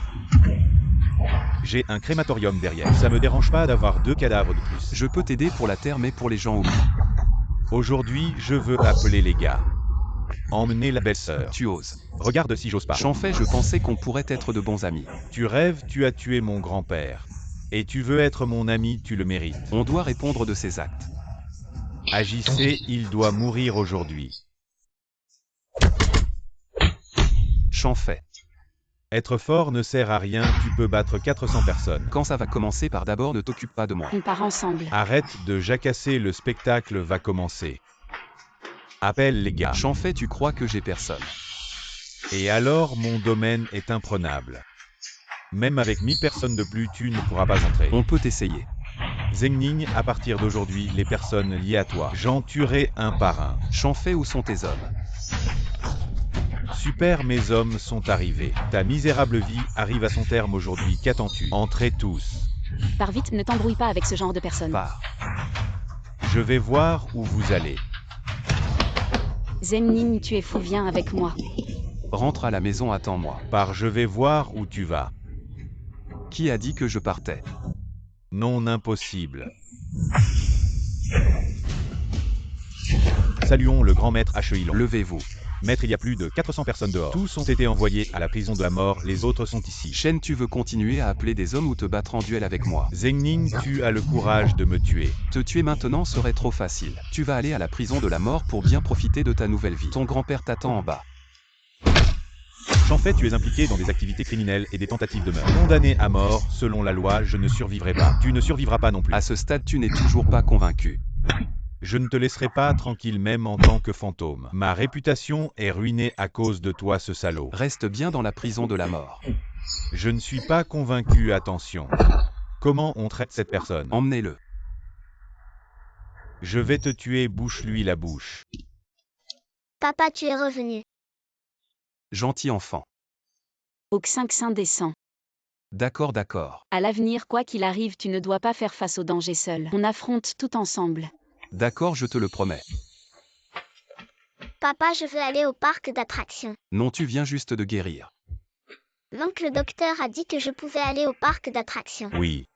J'ai un crématorium derrière. Ça me dérange pas d'avoir 2 cadavres de plus. Je peux t'aider pour la terre, mais pour les gens, oublie. Aujourd'hui, je veux appeler les gars. Emmener la belle-sœur. Tu oses. Regarde si j'ose pas. Chanfei, je pensais qu'on pourrait être de bons amis. Tu rêves, tu as tué mon grand-père. Et tu veux être mon ami, tu le mérites. On doit répondre de ses actes. Agissez, il doit mourir aujourd'hui. Chanfei. Être fort ne sert à rien, tu peux battre 400 personnes. Quand ça va commencer, par d'abord, ne t'occupe pas de moi. On part ensemble. Arrête de jacasser, le spectacle va commencer. Appelle les gars. Chanfei, tu crois que j'ai personne? Et alors, mon domaine est imprenable. Même avec 1000 personnes de plus, tu ne pourras pas entrer. On peut essayer. Zengning, à partir d'aujourd'hui, les personnes liées à toi, j'en tuerai un par un. Chanfei, où sont tes hommes? Super, mes hommes sont arrivés. Ta misérable vie arrive à son terme aujourd'hui. Qu'attends-tu? Entrez tous. Pars vite, ne t'embrouille pas avec ce genre de personnes. Pars. Je vais voir où vous allez. Zengning, tu es fou, viens avec moi. Rentre à la maison, attends-moi. Par je vais voir où tu vas. Qui a dit que je partais? Non, impossible. Saluons le grand maître Acheilon. Levez-vous. Maître, il y a plus de 400 personnes dehors. Tous ont été envoyés à la prison de la mort, les autres sont ici. Shen, tu veux continuer à appeler des hommes ou te battre en duel avec moi? Zengning, tu as le courage de me tuer. Te tuer maintenant serait trop facile. Tu vas aller à la prison de la mort pour bien profiter de ta nouvelle vie. Ton grand-père t'attend en bas. Chanfei, tu es impliqué dans des activités criminelles et des tentatives de meurtre. Condamné à mort, selon la loi, je ne survivrai pas. Tu ne survivras pas non plus. À ce stade, tu n'es toujours pas convaincu. Je ne te laisserai pas tranquille même en tant que fantôme. Ma réputation est ruinée à cause de toi, ce salaud. Reste bien dans la prison de la mort. Je ne suis pas convaincu, attention. Comment on traite cette personne? Emmenez-le. Je vais te tuer, bouche-lui la bouche. Papa, tu es revenu. Gentil enfant. Au Xinxin descend. D'accord, d'accord. À l'avenir, quoi qu'il arrive, tu ne dois pas faire face au danger seul. On affronte tout ensemble. D'accord, je te le promets. Papa, je veux aller au parc d'attractions. Non, tu viens juste de guérir. L'oncle docteur a dit que je pouvais aller au parc d'attractions. Oui.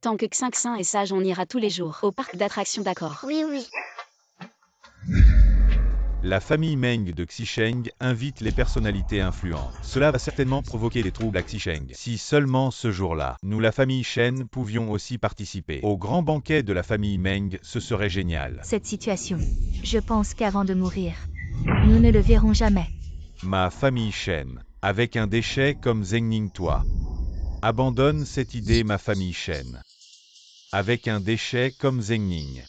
Tant que Xinxin est sage, on ira tous les jours. Au parc d'attractions, d'accord. Oui, oui. La famille Meng de Xicheng invite les personnalités influentes. Cela va certainement provoquer des troubles à Xicheng. Si seulement ce jour-là, nous la famille Shen pouvions aussi participer au grand banquet de la famille Meng, ce serait génial. Cette situation. Je pense qu'avant de mourir, nous ne le verrons jamais. Ma famille Shen, avec un déchet comme Zengning toi. Abandonne cette idée, ma famille Shen. Avec un déchet comme Zengning.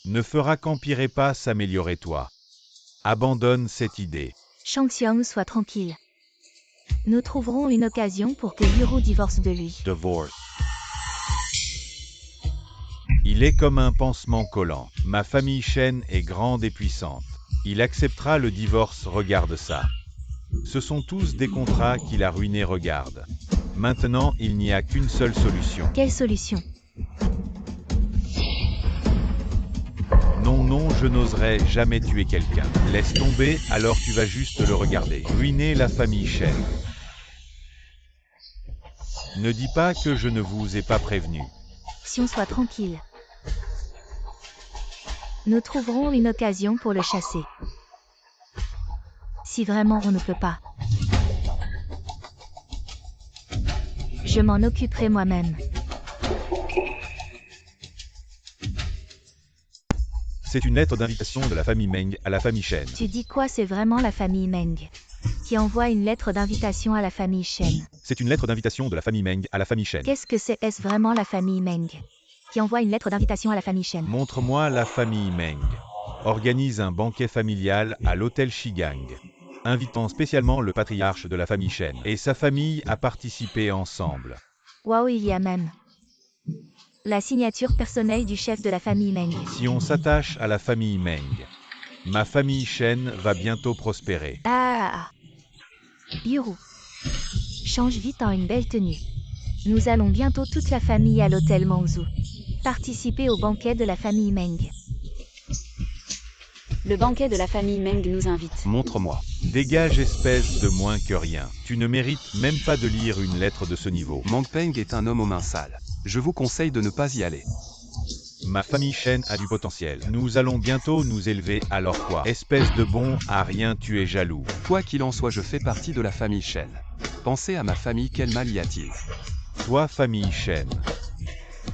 Ne fera qu'empirer, pas s'améliorer toi. Abandonne cette idée. Shang Xiong, sois tranquille. Nous trouverons une occasion pour que Yuru divorce de lui. Divorce. Il est comme un pansement collant. Ma famille Shen est grande et puissante. Il acceptera le divorce, regarde ça. Ce sont tous des contrats qu'il a ruinés, regarde. Maintenant, il n'y a qu'une seule solution. Quelle solution? Non, non, je n'oserais jamais tuer quelqu'un. Laisse tomber, alors tu vas juste le regarder. Ruiner la famille Shen. Ne dis pas que je ne vous ai pas prévenu. Xion, sois tranquille. Nous trouverons une occasion pour le chasser. Si vraiment on ne peut pas, je m'en occuperai moi-même. C'est une lettre d'invitation de la famille Meng à la famille Shen. Tu dis quoi? C'est vraiment la famille Meng qui envoie une lettre d'invitation à la famille Shen. C'est une lettre d'invitation de la famille Meng à la famille Shen. Qu'est-ce que c'est? Est-ce vraiment la famille Meng qui envoie une lettre d'invitation à la famille Shen? Montre-moi la famille Meng. Organise un banquet familial à l'hôtel Shigang, invitant spécialement le patriarche de la famille Shen et sa famille à participer ensemble. Waouh, il y a même la signature personnelle du chef de la famille Meng. Si on s'attache à la famille Meng, ma famille Shen va bientôt prospérer. Yuru, change vite en une belle tenue. Nous allons bientôt toute la famille à l'hôtel Mangzhou participer au banquet de la famille Meng. Le banquet de la famille Meng nous invite. Montre-moi. Dégage espèce de moins que rien. Tu ne mérites même pas de lire une lettre de ce niveau. Mangpeng est un homme aux mains sales. Je vous conseille de ne pas y aller. Ma famille Shen a du potentiel. Nous allons bientôt nous élever, alors quoi? Espèce de bon à rien, tu es jaloux. Quoi qu'il en soit, je fais partie de la famille Shen. Pensez à ma famille, quel mal y a-t-il? Toi, famille Shen.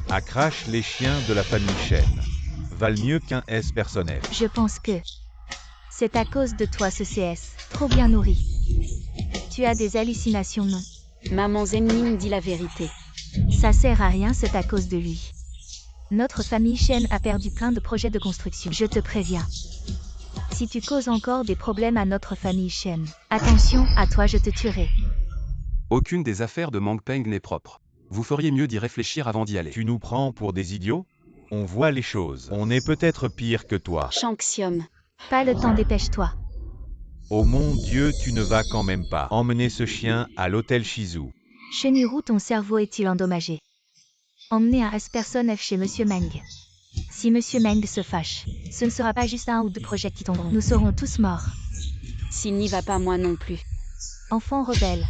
À crash les chiens de la famille Shen valent mieux qu'un S personnel. Je pense que c'est à cause de toi ce CS, trop bien nourri. Tu as des hallucinations, non? Maman Zenning dit la vérité. Ça sert à rien, c'est à cause de lui. Notre famille Shen a perdu plein de projets de construction. Je te préviens. Si tu causes encore des problèmes à notre famille Shen, attention, à toi je te tuerai. Aucune des affaires de Mangpeng n'est propre. Vous feriez mieux d'y réfléchir avant d'y aller. Tu nous prends pour des idiots? On voit les choses. On est peut-être pire que toi. Shanxium. Pas le temps, dépêche-toi. Oh mon Dieu, tu ne vas quand même pas emmener ce chien à l'hôtel Shizu. Chenuru, ton cerveau est-il endommagé? Emmenez un S-Person F chez Monsieur Meng. Si Monsieur Meng se fâche, ce ne sera pas juste un ou deux projets qui tomberont. Nous serons tous morts. S'il n'y va pas, moi non plus. Enfant rebelle.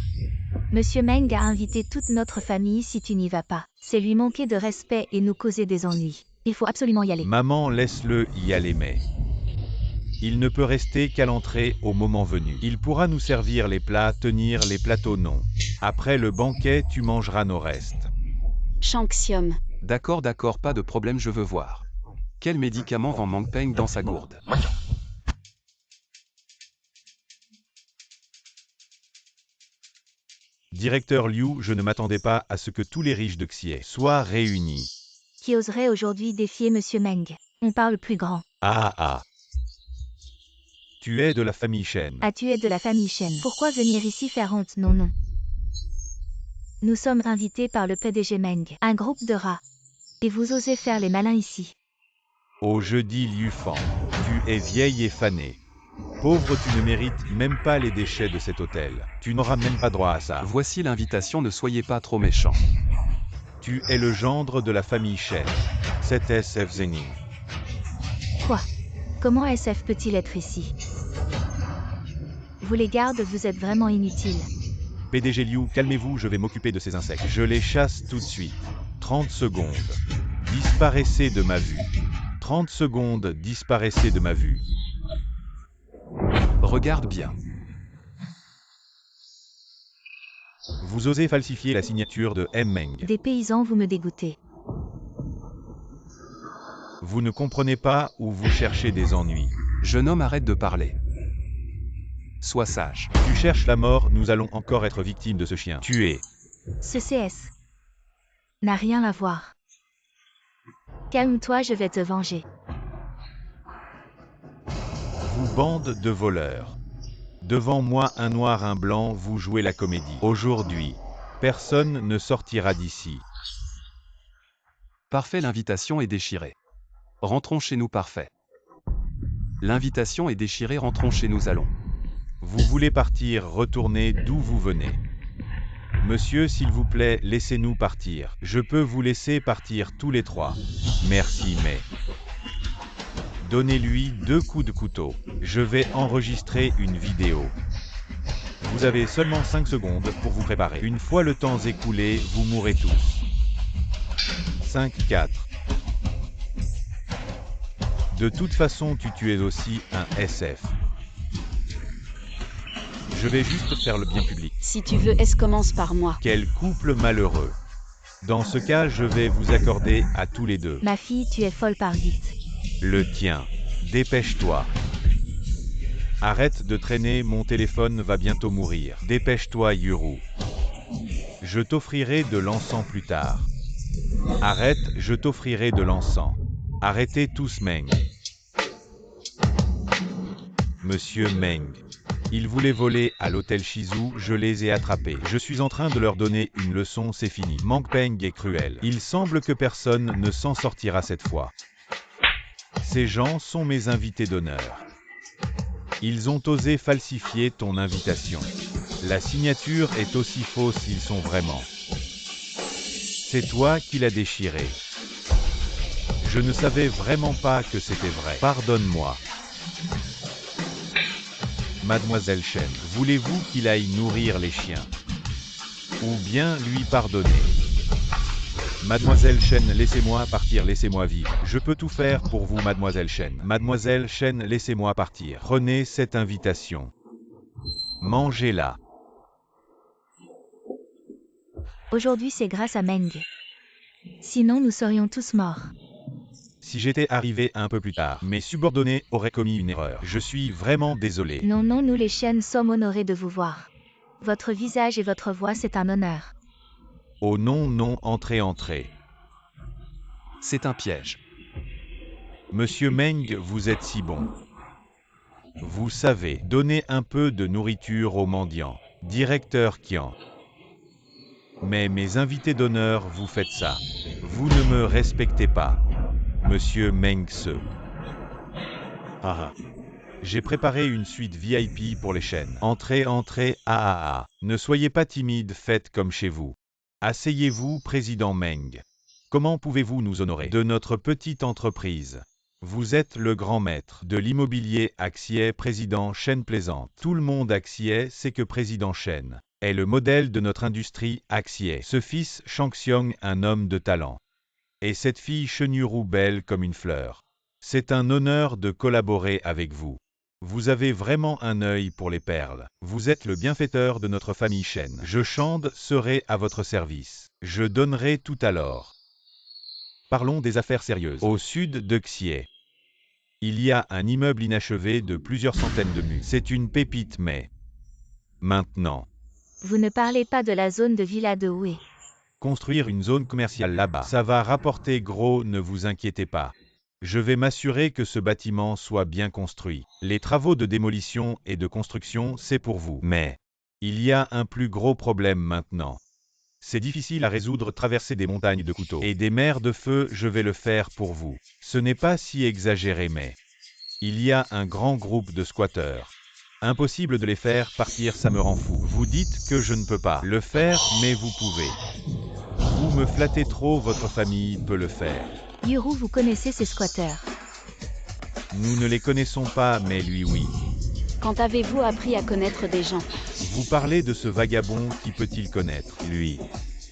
Monsieur Meng a invité toute notre famille. Si tu n'y vas pas, c'est lui manquer de respect et nous causer des ennuis. Il faut absolument y aller. Maman, laisse-le y aller, mais il ne peut rester qu'à l'entrée au moment venu. Il pourra nous servir les plats, tenir les plateaux, non. Après le banquet, tu mangeras nos restes. Shanxium. D'accord, pas de problème, je veux voir. Quel médicament vend Mangpeng dans sa gourde? Directeur Liu, je ne m'attendais pas à ce que tous les riches de Xie soient réunis. Qui oserait aujourd'hui défier Monsieur Meng? On parle plus grand. Tu es de la famille Shen. Tu es de la famille Shen. Pourquoi venir ici faire honte? Non. Nous sommes invités par le PDG Meng, un groupe de rats. Et vous osez faire les malins ici. Au jeudi Liu Fan, tu es vieille et fanée. Pauvre, tu ne mérites même pas les déchets de cet hôtel. Tu n'auras même pas droit à ça. Voici l'invitation, ne soyez pas trop méchants. Tu es le gendre de la famille Shen. C'est SF Zenning. Quoi? Comment SF peut-il être ici? Vous les gardes, vous êtes vraiment inutiles. PDG Liu, calmez-vous, je vais m'occuper de ces insectes. Je les chasse tout de suite. 30 secondes. Disparaissez de ma vue. 30 secondes, disparaissez de ma vue. Regarde bien. Vous osez falsifier la signature de M. Meng. Des paysans, vous me dégoûtez. Vous ne comprenez pas ou vous cherchez des ennuis. Jeune homme, arrête de parler. Sois sage. Tu cherches la mort, nous allons encore être victimes de ce chien. Tué. Ce CS n'a rien à voir. Calme-toi, je vais te venger. Vous bande de voleurs. Devant moi un noir, un blanc, vous jouez la comédie. Aujourd'hui, personne ne sortira d'ici. Parfait, l'invitation est déchirée. Rentrons chez nous, parfait. L'invitation est déchirée, rentrons chez nous, allons. Vous voulez partir, retournez d'où vous venez. Monsieur, s'il vous plaît, laissez-nous partir. Je peux vous laisser partir tous les trois. Merci, mais donnez-lui 2 coups de couteau. Je vais enregistrer une vidéo. Vous avez seulement 5 secondes pour vous préparer. Une fois le temps écoulé, vous mourrez tous. 5, 4. De toute façon, tu es aussi un SF. Je vais juste faire le bien public. Si tu veux, commence par moi. Quel couple malheureux. Dans ce cas, je vais vous accorder à tous les deux. Ma fille, tu es folle par vite. Le tien. Dépêche-toi. Arrête de traîner, mon téléphone va bientôt mourir. Dépêche-toi, Yuru. Je t'offrirai de l'encens plus tard. Arrête, je t'offrirai de l'encens. Arrêtez tous, Meng. Monsieur Meng. Ils voulaient voler à l'hôtel Shizu, je les ai attrapés. Je suis en train de leur donner une leçon, c'est fini. Mang Peng est cruel. Il semble que personne ne s'en sortira cette fois. Ces gens sont mes invités d'honneur. Ils ont osé falsifier ton invitation. La signature est aussi fausse qu'ils sont vraiment. C'est toi qui l'as déchirée. Je ne savais vraiment pas que c'était vrai. Pardonne-moi. Mademoiselle Chen, voulez-vous qu'il aille nourrir les chiens? Ou bien lui pardonner? Mademoiselle Chen, laissez-moi partir, laissez-moi vivre. Je peux tout faire pour vous, Mademoiselle Chen. Mademoiselle Chen, laissez-moi partir. Prenez cette invitation. Mangez-la. Aujourd'hui c'est grâce à Meng. Sinon nous serions tous morts. Si j'étais arrivé un peu plus tard, mes subordonnés auraient commis une erreur. Je suis vraiment désolé. Non, non, nous les chiennes sommes honorés de vous voir. Votre visage et votre voix, c'est un honneur. Oh non, non, entrez, entrez. C'est un piège. Monsieur Meng, vous êtes si bon. Vous savez, donner un peu de nourriture aux mendiants. Directeur Qian. Mais mes invités d'honneur, vous faites ça. Vous ne me respectez pas. Monsieur Meng Se. Ah. J'ai préparé une suite VIP pour les chaînes. Entrez, entrez, Ne soyez pas timide, faites comme chez vous. Asseyez-vous, président Meng. Comment pouvez-vous nous honorer de notre petite entreprise? Vous êtes le grand maître de l'immobilier Axier, président Chen plaisante. Tout le monde Axier sait que président Chen est le modèle de notre industrie Axier. Ce fils Shangxiong, un homme de talent. Et cette fille Chenyuru belle comme une fleur. C'est un honneur de collaborer avec vous. Vous avez vraiment un œil pour les perles. Vous êtes le bienfaiteur de notre famille Chen. Je Shand serai à votre service. Je donnerai tout à l'heure. Parlons des affaires sérieuses. Au sud de Xier, il y a un immeuble inachevé de plusieurs centaines de mus. C'est une pépite, mais maintenant, Vous ne parlez pas de la zone de Villa de Houé. construire une zone commerciale là-bas, ça va rapporter gros, ne vous inquiétez pas. Je vais m'assurer que ce bâtiment soit bien construit. Les travaux de démolition et de construction, c'est pour vous. Mais il y a un plus gros problème maintenant. C'est difficile à résoudre, traverser des montagnes de couteaux et des mers de feu, je vais le faire pour vous. Ce n'est pas si exagéré, mais il y a un grand groupe de squatteurs. Impossible de les faire partir, ça me rend fou. Vous dites que je ne peux pas le faire, mais vous pouvez. Vous me flattez trop, votre famille peut le faire. Yuru, vous connaissez ces squatteurs. Nous ne les connaissons pas, mais lui oui. Quand avez-vous appris à connaître des gens? Vous parlez de ce vagabond, qui peut-il connaître, lui?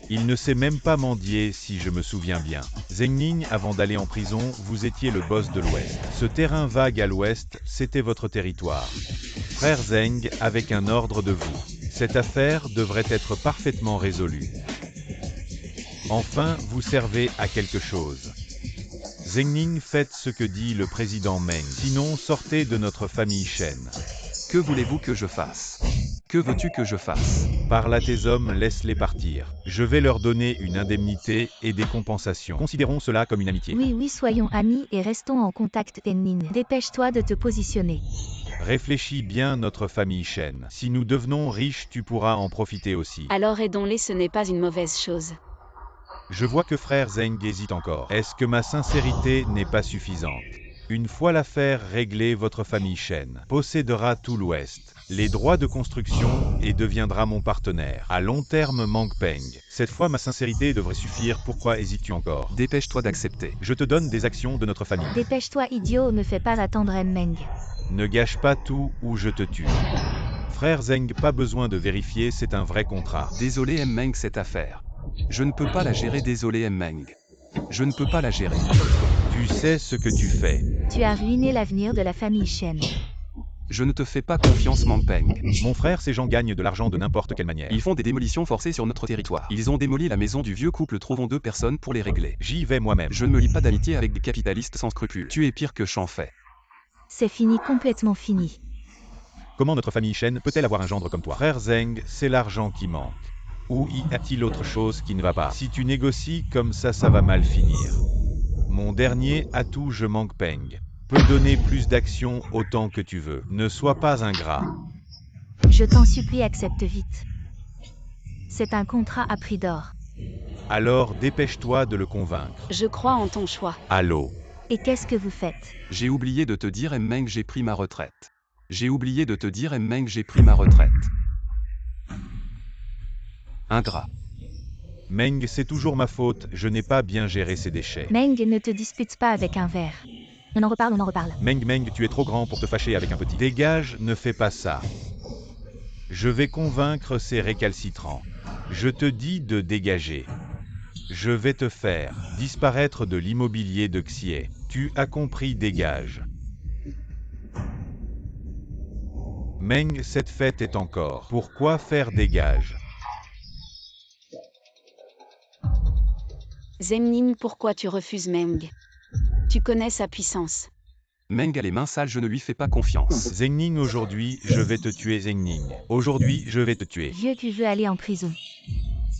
Il ne sait même pas mendier, si je me souviens bien. Zhengning, avant d'aller en prison, vous étiez le boss de l'Ouest. Ce terrain vague à l'Ouest, c'était votre territoire. Frère Zheng, avec un ordre de vous. Cette affaire devrait être parfaitement résolue. Enfin, vous servez à quelque chose. Zhengning, faites ce que dit le président Meng. Sinon, sortez de notre famille Chen. Que voulez-vous que je fasse? Que veux-tu que je fasse? Parle à tes hommes, laisse-les partir. Je vais leur donner une indemnité et des compensations. Considérons cela comme une amitié. Oui, oui, soyons amis et restons en contact, Tenning. Dépêche-toi de te positionner. Réfléchis bien, notre famille Chen. Si nous devenons riches, tu pourras en profiter aussi. Alors aidons-les, ce n'est pas une mauvaise chose. Je vois que frère Zheng hésite encore. Est-ce que ma sincérité n'est pas suffisante? Une fois l'affaire réglée, votre famille Chen possédera tout l'Ouest, les droits de construction et deviendra mon partenaire. À long terme, Mang Peng. Cette fois, ma sincérité devrait suffire. Pourquoi hésites-tu encore? Dépêche-toi d'accepter. Je te donne des actions de notre famille. Dépêche-toi, idiot, ne fais pas attendre Meng. Ne gâche pas tout ou je te tue. Frère Zheng, pas besoin de vérifier, c'est un vrai contrat. Désolé Meng, cette affaire. Je ne peux pas la gérer, désolé Meng. Je ne peux pas la gérer. Tu sais ce que tu fais. Tu as ruiné l'avenir de la famille Chen. Je ne te fais pas confiance, Mang Peng. Mon frère, ces gens gagnent de l'argent de n'importe quelle manière. Ils font des démolitions forcées sur notre territoire. Ils ont démoli la maison du vieux couple, trouvons 2 personnes pour les régler. J'y vais moi-même. Je ne me lie pas d'amitié avec des capitalistes sans scrupules. Tu es pire que Chan Fei. C'est fini, complètement fini. Comment notre famille Shen peut-elle avoir un gendre comme toi? Frère Zeng, c'est l'argent qui manque. Ou y a-t-il autre chose qui ne va pas? Si tu négocies comme ça va mal finir. Mon dernier atout, je Mang Peng, peut donner plus d'action autant que tu veux. Ne sois pas ingrat. Je t'en supplie, accepte vite. C'est un contrat à prix d'or. Alors dépêche-toi de le convaincre. Je crois en ton choix. Allô? Et qu'est-ce que vous faites? J'ai oublié de te dire, Meng, j'ai pris ma retraite. J'ai oublié de te dire, Meng, j'ai pris ma retraite. Ingrat. Meng, c'est toujours ma faute, je n'ai pas bien géré ces déchets. Meng, ne te dispute pas avec un verre. On en reparle, on en reparle. Meng, tu es trop grand pour te fâcher avec un petit. Dégage, ne fais pas ça. Je vais convaincre ces récalcitrants. Je te dis de dégager. Je vais te faire disparaître de l'immobilier de Xie. Tu as compris, dégage. Meng, cette fête est encore. Pourquoi faire dégage? Zemning, pourquoi tu refuses Meng? Tu connais sa puissance. Meng a les mains sales, je ne lui fais pas confiance. Zengning, aujourd'hui, je vais te tuer, Zengning. Aujourd'hui, je vais te tuer. Vieux qui veut aller en prison.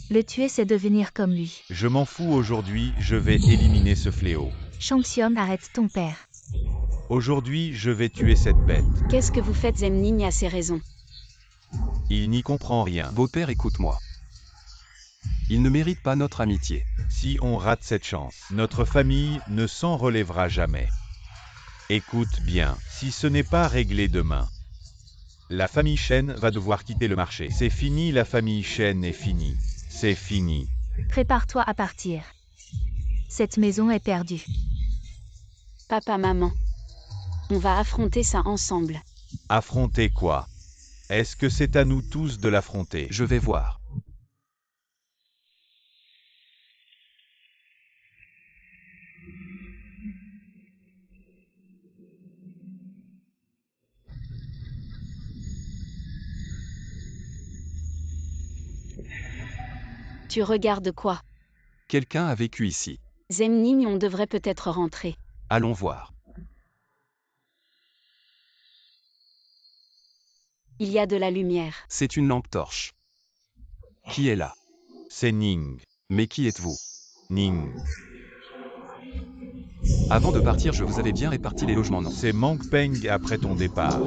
Le tuer, c'est devenir comme lui. Je m'en fous, aujourd'hui, je vais éliminer ce fléau. Shangxion, arrête ton père. Aujourd'hui, je vais tuer cette bête. Qu'est-ce que vous faites? Zemning a ses raisons. Il n'y comprend rien. Beau-père, écoute-moi. Il ne mérite pas notre amitié. Si on rate cette chance, notre famille ne s'en relèvera jamais. Écoute bien, si ce n'est pas réglé demain, la famille Shen va devoir quitter le marché. C'est fini, la famille Shen est finie. C'est fini. Prépare-toi à partir. Cette maison est perdue. Papa, maman. On va affronter ça ensemble. Affronter quoi? Est-ce que c'est à nous tous de l'affronter? Je vais voir. Tu regardes quoi? Quelqu'un a vécu ici. Zemning, on devrait peut-être rentrer. Allons voir. Il y a de la lumière. C'est une lampe torche. Qui est là? C'est Ning. Mais qui êtes-vous? Ning. Avant de partir, je vous avais bien réparti les logements, non? C'est Mang Peng après ton départ.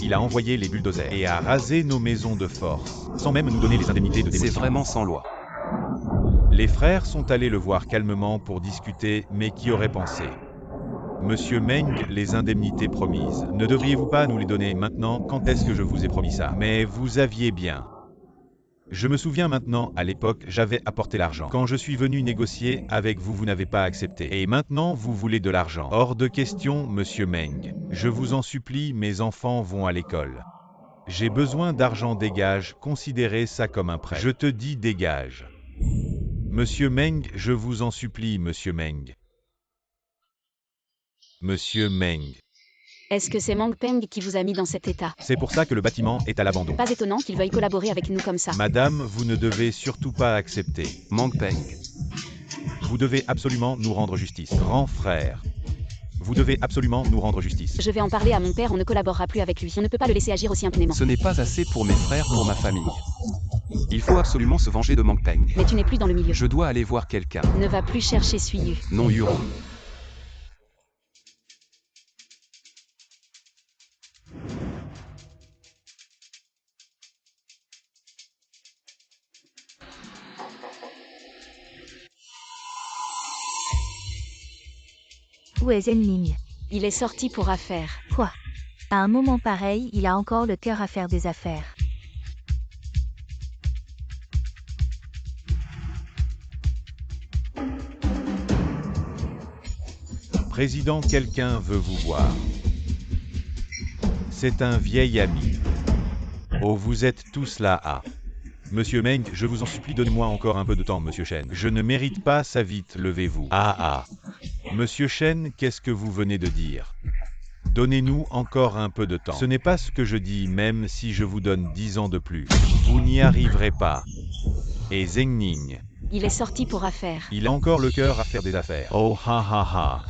Il a envoyé les bulldozers et a rasé nos maisons de force, sans même nous donner les indemnités de C'est démolition. vraiment sans loi. Les frères sont allés le voir calmement pour discuter, mais qui aurait pensé? Monsieur Meng, les indemnités promises. Ne devriez-vous pas nous les donner maintenant? Quand est-ce que je vous ai promis ça? Mais vous aviez bien. Je me souviens maintenant, à l'époque, j'avais apporté l'argent. Quand je suis venu négocier avec vous, vous n'avez pas accepté. Et maintenant, vous voulez de l'argent. Hors de question, monsieur Meng. Je vous en supplie, mes enfants vont à l'école. J'ai besoin d'argent, dégage, considérez ça comme un prêt. Je te dis dégage. Monsieur Meng, je vous en supplie, monsieur Meng. Monsieur Meng. Est-ce que c'est Mang Peng qui vous a mis dans cet état? C'est pour ça que le bâtiment est à l'abandon. Pas étonnant qu'il veuille collaborer avec nous comme ça. Madame, vous ne devez surtout pas accepter. Mang Peng. Vous devez absolument nous rendre justice. Grand frère. Vous devez absolument nous rendre justice. Je vais en parler à mon père, on ne collaborera plus avec lui. On ne peut pas le laisser agir aussi impunément. Ce n'est pas assez pour mes frères, pour ma famille. Il faut absolument se venger de Mang Peng. Mais tu n'es plus dans le milieu. Je dois aller voir quelqu'un. Ne va plus chercher Suiyu. Non, Yuro. Où est Zenling? Il est sorti pour affaires. Quoi? À un moment pareil, il a encore le cœur à faire des affaires. Président, quelqu'un veut vous voir. C'est un vieil ami. Oh, vous êtes tous là, ah. Monsieur Meng, je vous en supplie, donnez-moi encore un peu de temps, monsieur Shen. Je ne mérite pas ça, vite, levez-vous. Ah. Monsieur Shen, qu'est-ce que vous venez de dire? Donnez-nous encore un peu de temps. Ce n'est pas ce que je dis, même si je vous donne 10 ans de plus. Vous n'y arriverez pas. Et Zengning, Il est sorti pour affaires. il a encore le cœur à faire des affaires. Oh ha ha ha.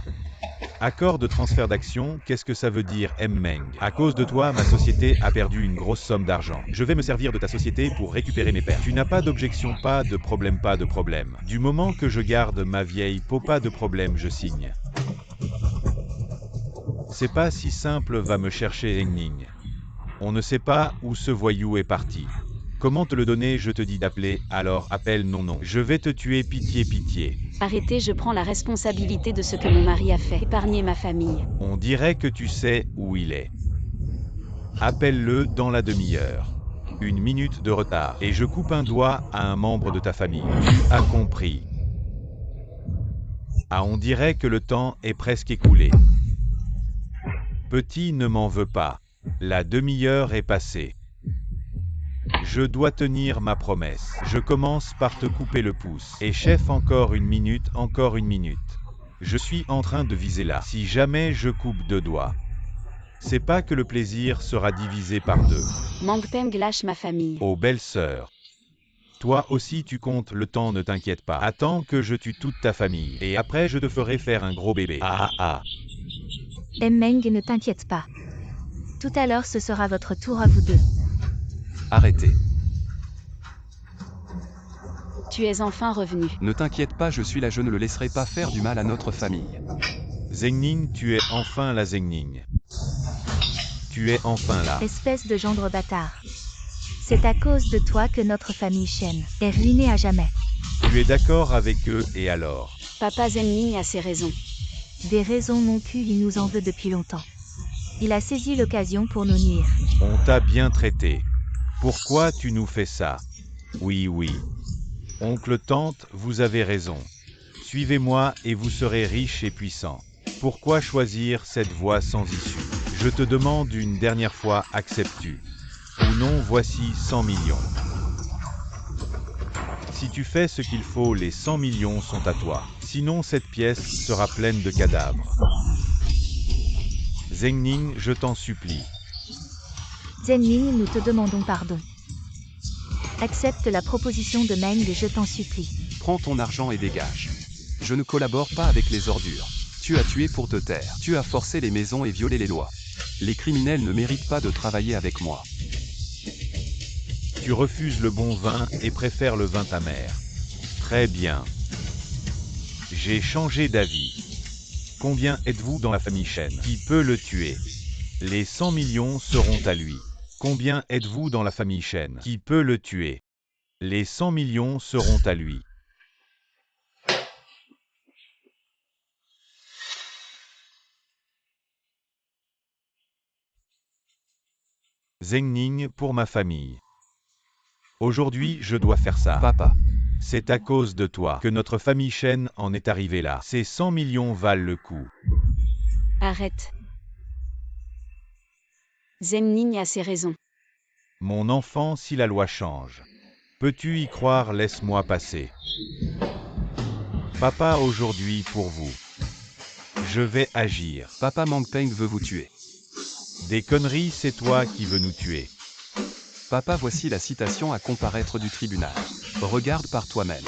Accord de transfert d'actions, qu'est-ce que ça veut dire, Meng? À cause de toi, ma société a perdu une grosse somme d'argent. Je vais me servir de ta société pour récupérer mes pertes. Tu n'as pas d'objection, pas de problème, pas de problème. Du moment que je garde ma vieille peau, pas de problème, je signe. C'est pas si simple, va me chercher Engning. On ne sait pas où ce voyou est parti. Comment te le donner? Je te dis d'appeler, alors appelle. Non. Je vais te tuer, pitié, pitié. Arrêtez, je prends la responsabilité de ce que mon mari a fait. Épargnez ma famille. On dirait que tu sais où il est. Appelle-le dans la demi-heure. 1 minute de retard et je coupe un doigt à un membre de ta famille. Tu as compris. Ah, on dirait que le temps est presque écoulé. Petit, ne m'en veux pas. La demi-heure est passée. Je dois tenir ma promesse. Je commence par te couper le pouce. Et chef, encore 1 minute, encore 1 minute. Je suis en train de viser là. Si jamais je coupe 2 doigts, c'est pas que le plaisir sera divisé par 2. Mangpeng lâche ma famille. Oh belle sœur. Toi aussi tu comptes le temps, ne t'inquiète pas. Attends que je tue toute ta famille. Et après je te ferai faire un gros bébé. Meng, ne t'inquiète pas. Tout à l'heure, ce sera votre tour à vous deux. Arrêtez. Tu es enfin revenu. Ne t'inquiète pas, je suis là, je ne le laisserai pas faire du mal à notre famille. Zengning, tu es enfin là, Zengning. Tu es enfin là. Espèce de gendre bâtard. C'est à cause de toi que notre famille Shen est ruinée à jamais. Tu es d'accord avec eux et alors? Papa Zengning a ses raisons. Des raisons non plus, il nous en veut depuis longtemps. Il a saisi l'occasion pour nous nuire. On t'a bien traité. Pourquoi tu nous fais ça? Oui. Oncle, tante, vous avez raison. Suivez-moi et vous serez riche et puissant. Pourquoi choisir cette voie sans issue? Je te demande une dernière fois, acceptes-tu? Ou non, voici 100 millions. Si tu fais ce qu'il faut, les 100 millions sont à toi. Sinon, cette pièce sera pleine de cadavres. Zengning, je t'en supplie. Zengning, nous te demandons pardon. Accepte la proposition de Meng, je t'en supplie. Prends ton argent et dégage. Je ne collabore pas avec les ordures. Tu as tué pour te taire. Tu as forcé les maisons et violé les lois. Les criminels ne méritent pas de travailler avec moi. Tu refuses le bon vin et préfères le vin amer. Très bien. J'ai changé d'avis. Combien êtes-vous dans la famille Shen? Qui peut le tuer? Les 100 millions seront à lui. Combien êtes-vous dans la famille Shen? Qui peut le tuer? Les 100 millions seront à lui. Zengning, pour ma famille. Aujourd'hui, je dois faire ça. Papa. C'est à cause de toi que notre famille Shen en est arrivée là. Ces 100 millions valent le coup. Arrête. Zengning a ses raisons. Mon enfant, si la loi change. Peux-tu y croire? Laisse-moi passer. Papa, aujourd'hui pour vous. Je vais agir. Papa Mangpeng veut vous tuer. Des conneries, c'est toi qui veux nous tuer. Papa, voici la citation à comparaître du tribunal. Regarde par toi-même.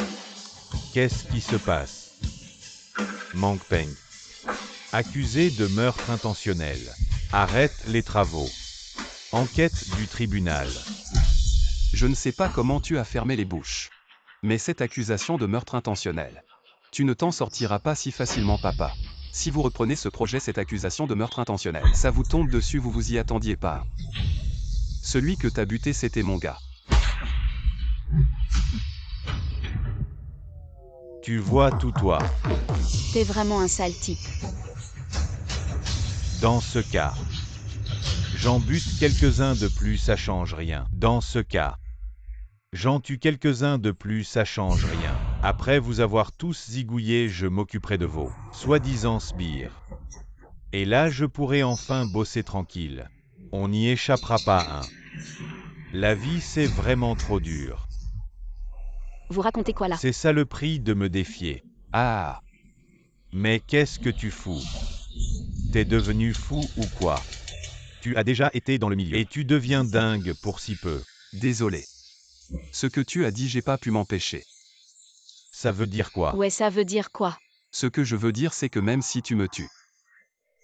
Qu'est-ce qui se passe? Mangpeng. Accusé de meurtre intentionnel. Arrête les travaux. Enquête du tribunal. Je ne sais pas comment tu as fermé les bouches. Mais cette accusation de meurtre intentionnel. Tu ne t'en sortiras pas si facilement, papa. Si vous reprenez ce projet, cette accusation de meurtre intentionnel, ça vous tombe dessus, vous vous y attendiez pas. Celui que t'as buté, c'était mon gars. Tu vois tout, toi. T'es vraiment un sale type. Dans ce cas, j'en bute quelques-uns de plus, ça change rien. Dans ce cas, j'en tue quelques-uns de plus, ça change rien. Après vous avoir tous zigouillés, je m'occuperai de vos soi-disant sbires. Et là, je pourrai enfin bosser tranquille. On n'y échappera pas, hein. La vie, c'est vraiment trop dur. Vous racontez quoi là? C'est ça le prix de me défier. Ah. Mais qu'est-ce que tu fous? T'es devenu fou ou quoi? Tu as déjà été dans le milieu et tu deviens dingue pour si peu. Désolé. Ce que tu as dit, j'ai pas pu m'empêcher. Ça veut dire quoi? Ouais, ça veut dire quoi? Ce que je veux dire, c'est que même si tu me tues,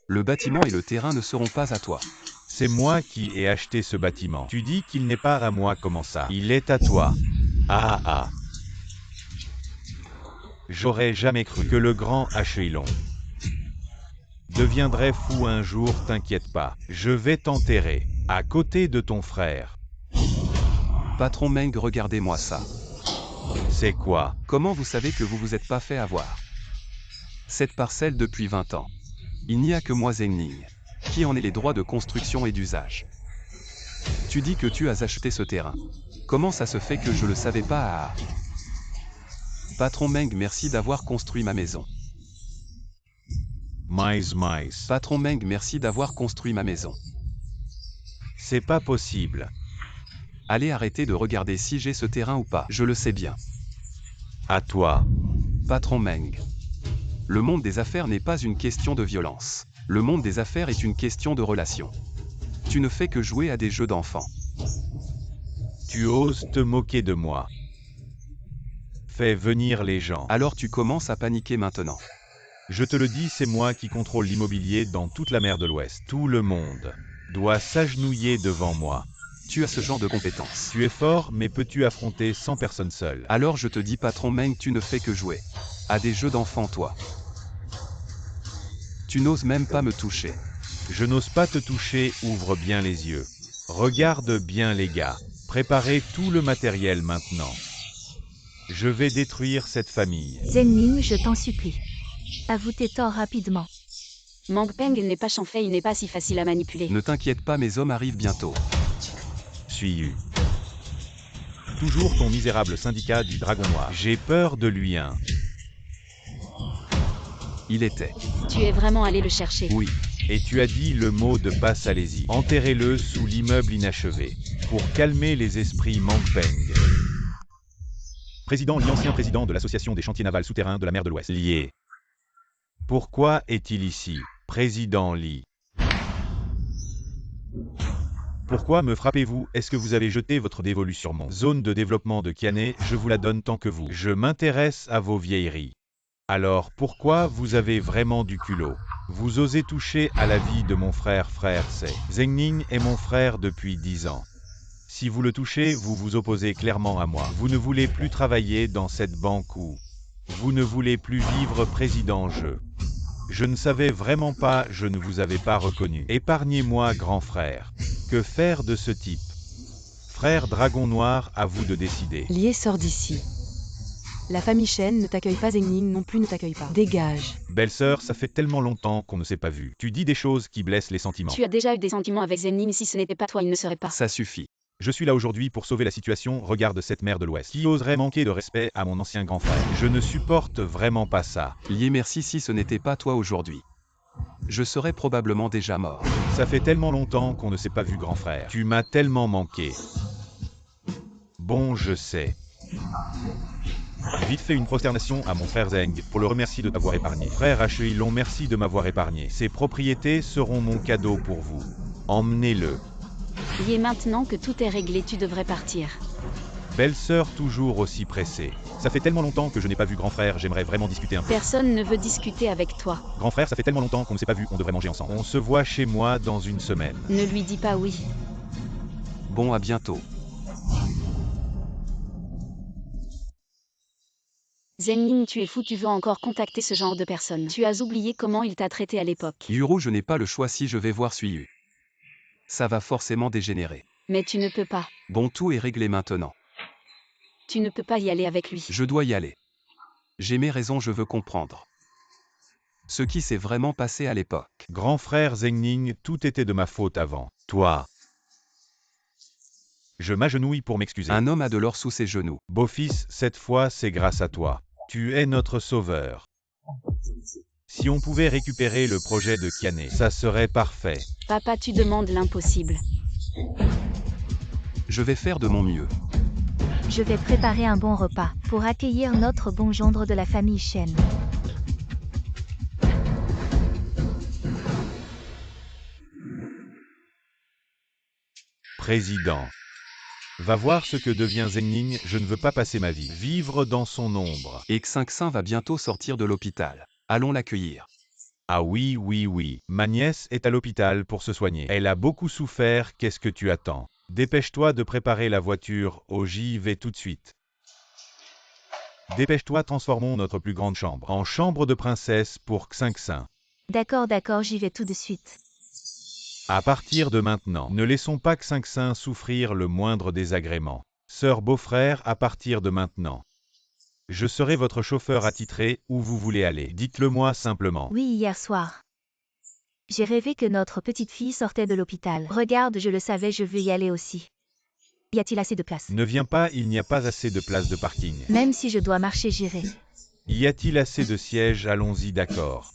le bâtiment et le terrain ne seront pas à toi. C'est moi qui ai acheté ce bâtiment. Tu dis qu'il n'est pas à moi, comment ça? Il est à toi. Ah ah. J'aurais jamais cru que le grand Acheilon deviendrait fou un jour, t'inquiète pas. Je vais t'enterrer, à côté de ton frère. Patron Meng, regardez-moi ça. C'est quoi? Comment vous savez que vous vous êtes pas fait avoir cette parcelle depuis 20 ans? Il n'y a que moi, Zeng Ning, qui en ait les droits de construction et d'usage. Tu dis que tu as acheté ce terrain. Comment ça se fait que je le savais pas? Patron Meng, merci d'avoir construit ma maison. Mais. Patron Meng, merci d'avoir construit ma maison. C'est pas possible. Allez, arrêtez de regarder si j'ai ce terrain ou pas, je le sais bien. À toi. Patron Meng. Le monde des affaires n'est pas une question de violence. Le monde des affaires est une question de relations. Tu ne fais que jouer à des jeux d'enfants. Tu oses te moquer de moi. Fais venir les gens. Alors tu commences à paniquer maintenant. Je te le dis, c'est moi qui contrôle l'immobilier dans toute la mer de l'Ouest. Tout le monde doit s'agenouiller devant moi. Tu as ce genre de compétences. Tu es fort, mais peux-tu affronter 100 personnes seules? Alors je te dis, Patron Meng, tu ne fais que jouer à des jeux d'enfants, toi. Tu n'oses même pas me toucher. Je n'ose pas te toucher, ouvre bien les yeux. Regarde bien les gars. Préparez tout le matériel maintenant. Je vais détruire cette famille. Zeng Ning, je t'en supplie. Avoue tes torts rapidement. Mang Peng n'est pas chanfait, il n'est pas si facile à manipuler. Ne t'inquiète pas, mes hommes arrivent bientôt. Suis-eu. Toujours ton misérable syndicat du Dragon Noir. J'ai peur de lui, hein. Il était. Tu es vraiment allé le chercher? Oui. Et tu as dit le mot de passe, allez-y. Enterrez-le sous l'immeuble inachevé. Pour calmer les esprits, Mang Peng. Président Li, ancien président de l'association des chantiers navals souterrains de la mer de l'Ouest. Lié. Pourquoi est-il ici, Président Li? Pourquoi me frappez-vous? Est-ce que vous avez jeté votre dévolu sur mon zone de développement de Kiané? Je vous la donne tant que vous. Je m'intéresse à vos vieilleries. Alors pourquoi vous avez vraiment du culot? Vous osez toucher à la vie de mon frère, c'est. Zeng Ning est mon frère depuis 10 ans. Si vous le touchez, vous vous opposez clairement à moi. Vous ne voulez plus travailler dans cette banque ou vous ne voulez plus vivre président. Je ne savais vraiment pas, je ne vous avais pas reconnu. Épargnez-moi, grand frère. Que faire de ce type? Frère Dragon Noir, à vous de décider. Lié, sort d'ici. La famille Shen ne t'accueille pas, Zeng Ning non plus ne t'accueille pas. Dégage. Belle-sœur, ça fait tellement longtemps qu'on ne s'est pas vu. Tu dis des choses qui blessent les sentiments. Tu as déjà eu des sentiments avec Zeng Ning, si ce n'était pas toi, il ne serait pas. Ça suffit. Je suis là aujourd'hui pour sauver la situation, regarde cette mer de l'Ouest. Qui oserait manquer de respect à mon ancien grand frère? Je ne supporte vraiment pas ça. Lié, merci, si ce n'était pas toi aujourd'hui, je serais probablement déjà mort. Ça fait tellement longtemps qu'on ne s'est pas vu, grand frère. Tu m'as tellement manqué. Bon, je sais. Vite fait une prosternation à mon frère Zeng, pour le remercier de t'avoir épargné. Frère Acheilon, merci de m'avoir épargné. Ces propriétés seront mon cadeau pour vous. Emmenez-le. Et maintenant que tout est réglé, tu devrais partir. Belle-sœur toujours aussi pressée. Ça fait tellement longtemps que je n'ai pas vu grand frère, j'aimerais vraiment discuter un peu. Personne ne veut discuter avec toi. Grand frère, ça fait tellement longtemps qu'on ne s'est pas vu, on devrait manger ensemble. On se voit chez moi dans une semaine. Ne lui dis pas oui. Bon, à bientôt. Zeng Ning, tu es fou, tu veux encore contacter ce genre de personne. Tu as oublié comment il t'a traité à l'époque. Yuru, je n'ai pas le choix si je vais voir Suiyu. Ça va forcément dégénérer. Mais tu ne peux pas. Bon, tout est réglé maintenant. Tu ne peux pas y aller avec lui. Je dois y aller. J'ai mes raisons, je veux comprendre ce qui s'est vraiment passé à l'époque. Grand frère Zeng Ning, tout était de ma faute avant. Toi. Je m'agenouille pour m'excuser. Un homme a de l'or sous ses genoux. Beau-fils, cette fois c'est grâce à toi. Tu es notre sauveur. Si on pouvait récupérer le projet de Kiané, ça serait parfait. Papa, tu demandes l'impossible. Je vais faire de mon mieux. Je vais préparer un bon repas pour accueillir notre bon gendre de la famille Shen. Président. Va voir ce que devient Zengning, je ne veux pas passer ma vie. Vivre dans son ombre. Et Xinxin va bientôt sortir de l'hôpital. Allons l'accueillir. Ah oui, oui, oui. Ma nièce est à l'hôpital pour se soigner. Elle a beaucoup souffert, qu'est-ce que tu attends? Dépêche-toi de préparer la voiture, j'y vais tout de suite. Dépêche-toi, transformons notre plus grande chambre en chambre de princesse pour Xinxin. D'accord, d'accord, j'y vais tout de suite. À partir de maintenant, ne laissons pas Xinxin souffrir le moindre désagrément. Sœur beau-frère, à partir de maintenant. Je serai votre chauffeur attitré, où vous voulez aller. Dites-le-moi simplement. Oui, hier soir. J'ai rêvé que notre petite fille sortait de l'hôpital. Regarde, je le savais, je veux y aller aussi. Y a-t-il assez de place? Ne viens pas, il n'y a pas assez de place de parking. Même si je dois marcher, j'irai. Y a-t-il assez de sièges? Allons-y, d'accord.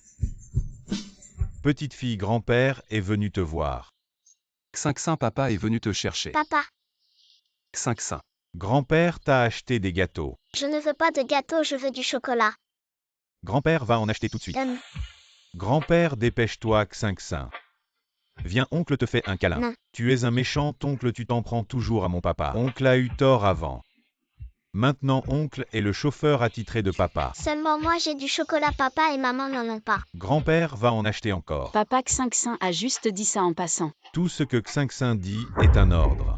Petite fille, grand-père est venu te voir. Xinxin, papa est venu te chercher. Papa, Xinxin. Grand-père t'a acheté des gâteaux. je ne veux pas de gâteau, je veux du chocolat. Grand-père va en acheter tout de suite. Grand-père, dépêche-toi, Xinxin. Viens, oncle te fait un câlin. Non. Tu es un méchant oncle, tu t'en prends toujours à mon papa. Oncle a eu tort avant. Maintenant, oncle est le chauffeur attitré de papa. Seulement moi j'ai du chocolat, papa et maman n'en ont pas. Grand-père va en acheter encore. Papa Xinxin a juste dit ça en passant. Tout ce que Xinxin dit est un ordre.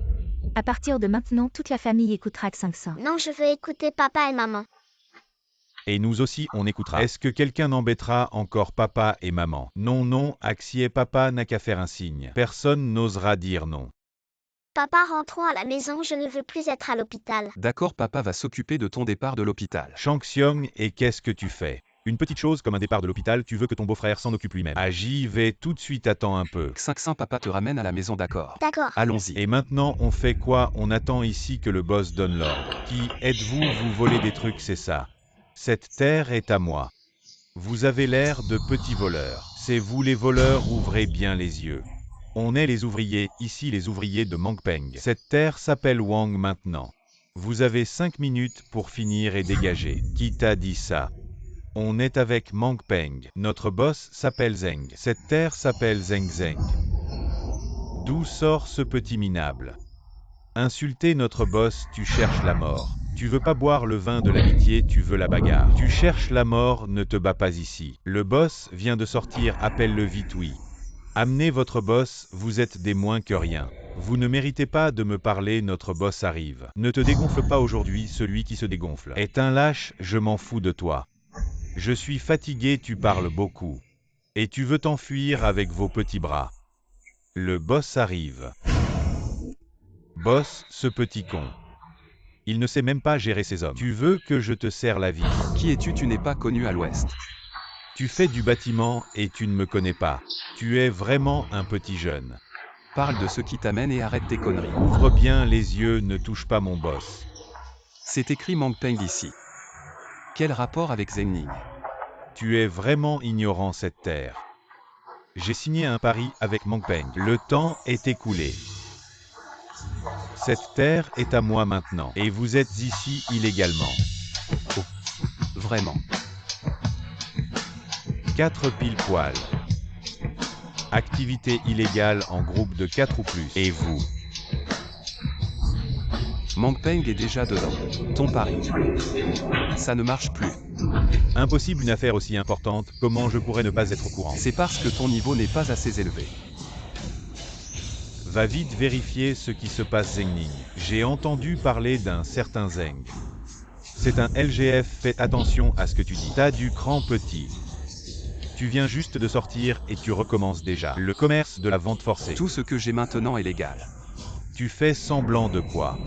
À partir de maintenant, toute la famille écoutera Xinxin. Non, je veux écouter papa et maman. Et nous aussi, on écoutera. Est-ce que quelqu'un embêtera encore papa et maman? Non, non, Axi et papa n'a qu'à faire un signe. Personne n'osera dire non. Papa, rentrons à la maison, je ne veux plus être à l'hôpital. D'accord, papa va s'occuper de ton départ de l'hôpital. Shang-Xiong, et qu'est-ce que tu fais? Une petite chose comme un départ de l'hôpital, tu veux que ton beau-frère s'en occupe lui-même. Ah, j'y vais tout de suite, attends un peu. Xinxin, papa te ramène à la maison, d'accord. D'accord. Allons-y. Et maintenant, on fait quoi? On attend ici que le boss donne l'ordre. Qui êtes-vous? Vous volez des trucs, c'est ça? Cette terre est à moi. Vous avez l'air de petits voleurs. C'est vous les voleurs, ouvrez bien les yeux. On est les ouvriers, ici les ouvriers de Mangpeng. Cette terre s'appelle Wang maintenant. Vous avez 5 minutes pour finir et dégager. Qui t'a dit ça? On est avec Mangpeng. Notre boss s'appelle Zeng. Cette terre s'appelle Zeng Zeng. D'où sort ce petit minable? Insulter notre boss, tu cherches la mort. Tu veux pas boire le vin de l'amitié, tu veux la bagarre. Tu cherches la mort, ne te bats pas ici. Le boss vient de sortir, appelle-le vite, oui. Amenez votre boss, vous êtes des moins que rien. Vous ne méritez pas de me parler, notre boss arrive. Ne te dégonfle pas aujourd'hui, celui qui se dégonfle est un lâche, je m'en fous de toi. Je suis fatigué, tu parles beaucoup. Et tu veux t'enfuir avec vos petits bras. Le boss arrive. Boss, ce petit con. Il ne sait même pas gérer ses hommes. Tu veux que je te serre la vie? Qui es-tu? Tu n'es pas connu à l'Ouest. Tu fais du bâtiment et tu ne me connais pas. Tu es vraiment un petit jeune. Parle de ce qui t'amène et arrête tes conneries. Ouvre bien les yeux, ne touche pas mon boss. C'est écrit Mangpeng ici. Quel rapport avec Zengning? Tu es vraiment ignorant, cette terre. J'ai signé un pari avec Mangpeng. Le temps est écoulé. Cette terre est à moi maintenant. Et vous êtes ici illégalement. Oh, vraiment. 4 pile poil. Activité illégale en groupe de 4 ou plus. Et vous? Mangpeng est déjà dedans. Ton pari. Ça ne marche plus. Impossible, une affaire aussi importante, comment je pourrais ne pas être au courant? C'est parce que ton niveau n'est pas assez élevé. Va vite vérifier ce qui se passe, Zengning. J'ai entendu parler d'un certain Zeng. C'est un LGF, fais attention à ce que tu dis. T'as du cran, petit. Tu viens juste de sortir et tu recommences déjà. Le commerce de la vente forcée. Tout ce que j'ai maintenant est légal. Tu fais semblant de quoi?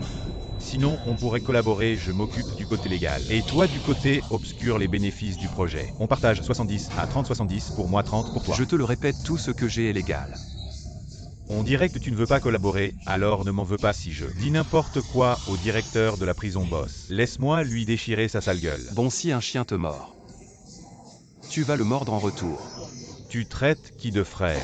Sinon, on pourrait collaborer, je m'occupe du côté légal. Et toi du côté obscur, les bénéfices du projet. On partage 70 à 30-70, pour moi 30 pour toi. Je te le répète, tout ce que j'ai est légal. On dirait que tu ne veux pas collaborer, alors ne m'en veux pas si je dis n'importe quoi au directeur de la prison boss. Laisse-moi lui déchirer sa sale gueule. Bon, si un chien te mord, tu vas le mordre en retour. Tu traites qui de frère?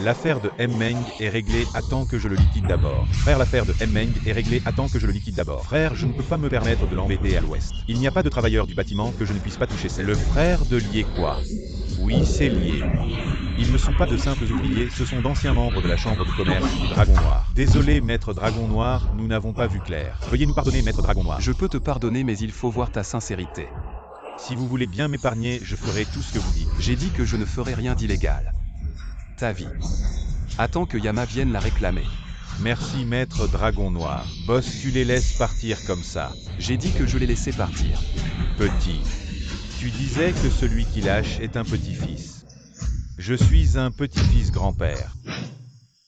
L'affaire de M-Meng est réglée, attends que je le liquide d'abord. Frère, l'affaire de M-Meng est réglée, attends que je le liquide d'abord. Frère, je ne peux pas me permettre de l'embêter à l'ouest. Il n'y a pas de travailleur du bâtiment que je ne puisse pas toucher. C'est le frère de lier quoi? Oui. Oui, c'est lié. Ils ne sont pas de simples ouvriers, ce sont d'anciens membres de la Chambre de commerce du Dragon Noir. Désolé, Maître Dragon Noir, nous n'avons pas vu clair. Veuillez nous pardonner, Maître Dragon Noir. Je peux te pardonner mais il faut voir ta sincérité. Si vous voulez bien m'épargner, je ferai tout ce que vous dites. J'ai dit que je ne ferai rien d'illégal. Ta vie. Attends que Yama vienne la réclamer. Merci, Maître Dragon Noir. Boss, tu les laisses partir comme ça. J'ai dit que je les laissais partir. Petit. Tu disais que celui qui lâche est un petit-fils. Je suis un petit-fils grand-père.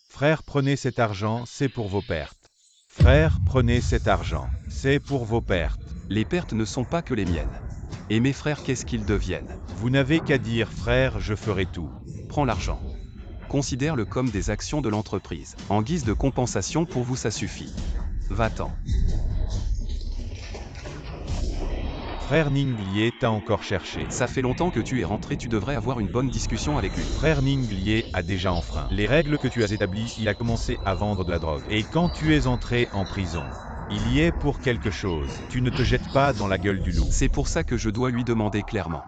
Frère, prenez cet argent, c'est pour vos pertes. Frère, prenez cet argent, c'est pour vos pertes. Les pertes ne sont pas que les miennes. Et mes frères, qu'est-ce qu'ils deviennent? Vous n'avez qu'à dire, frère, je ferai tout. Prends l'argent. Considère-le comme des actions de l'entreprise. En guise de compensation pour vous, ça suffit. Va-t'en. Frère Ninglier t'a encore cherché. Ça fait longtemps que tu es rentré, tu devrais avoir une bonne discussion avec lui. Frère Ninglier a déjà enfreint les règles que tu as établies, il a commencé à vendre de la drogue. Et quand tu es entré en prison, il y est pour quelque chose. Tu ne te jettes pas dans la gueule du loup. C'est pour ça que je dois lui demander clairement.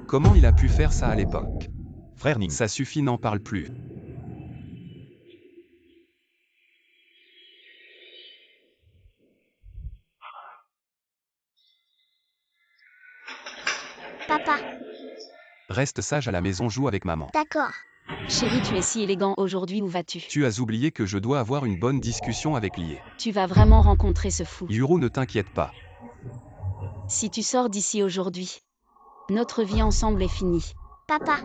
Comment il a pu faire ça à l'époque? Frère Ning. Ça suffit, n'en parle plus. Papa, Reste sage à la maison, joue avec maman. d'accord. Chérie, tu es si élégant aujourd'hui, où vas-tu? Tu as oublié que je dois avoir une bonne discussion avec Lie. Tu vas vraiment rencontrer ce fou. Yuru, ne t'inquiète pas. Si tu sors d'ici aujourd'hui, notre vie ensemble est finie. Papa,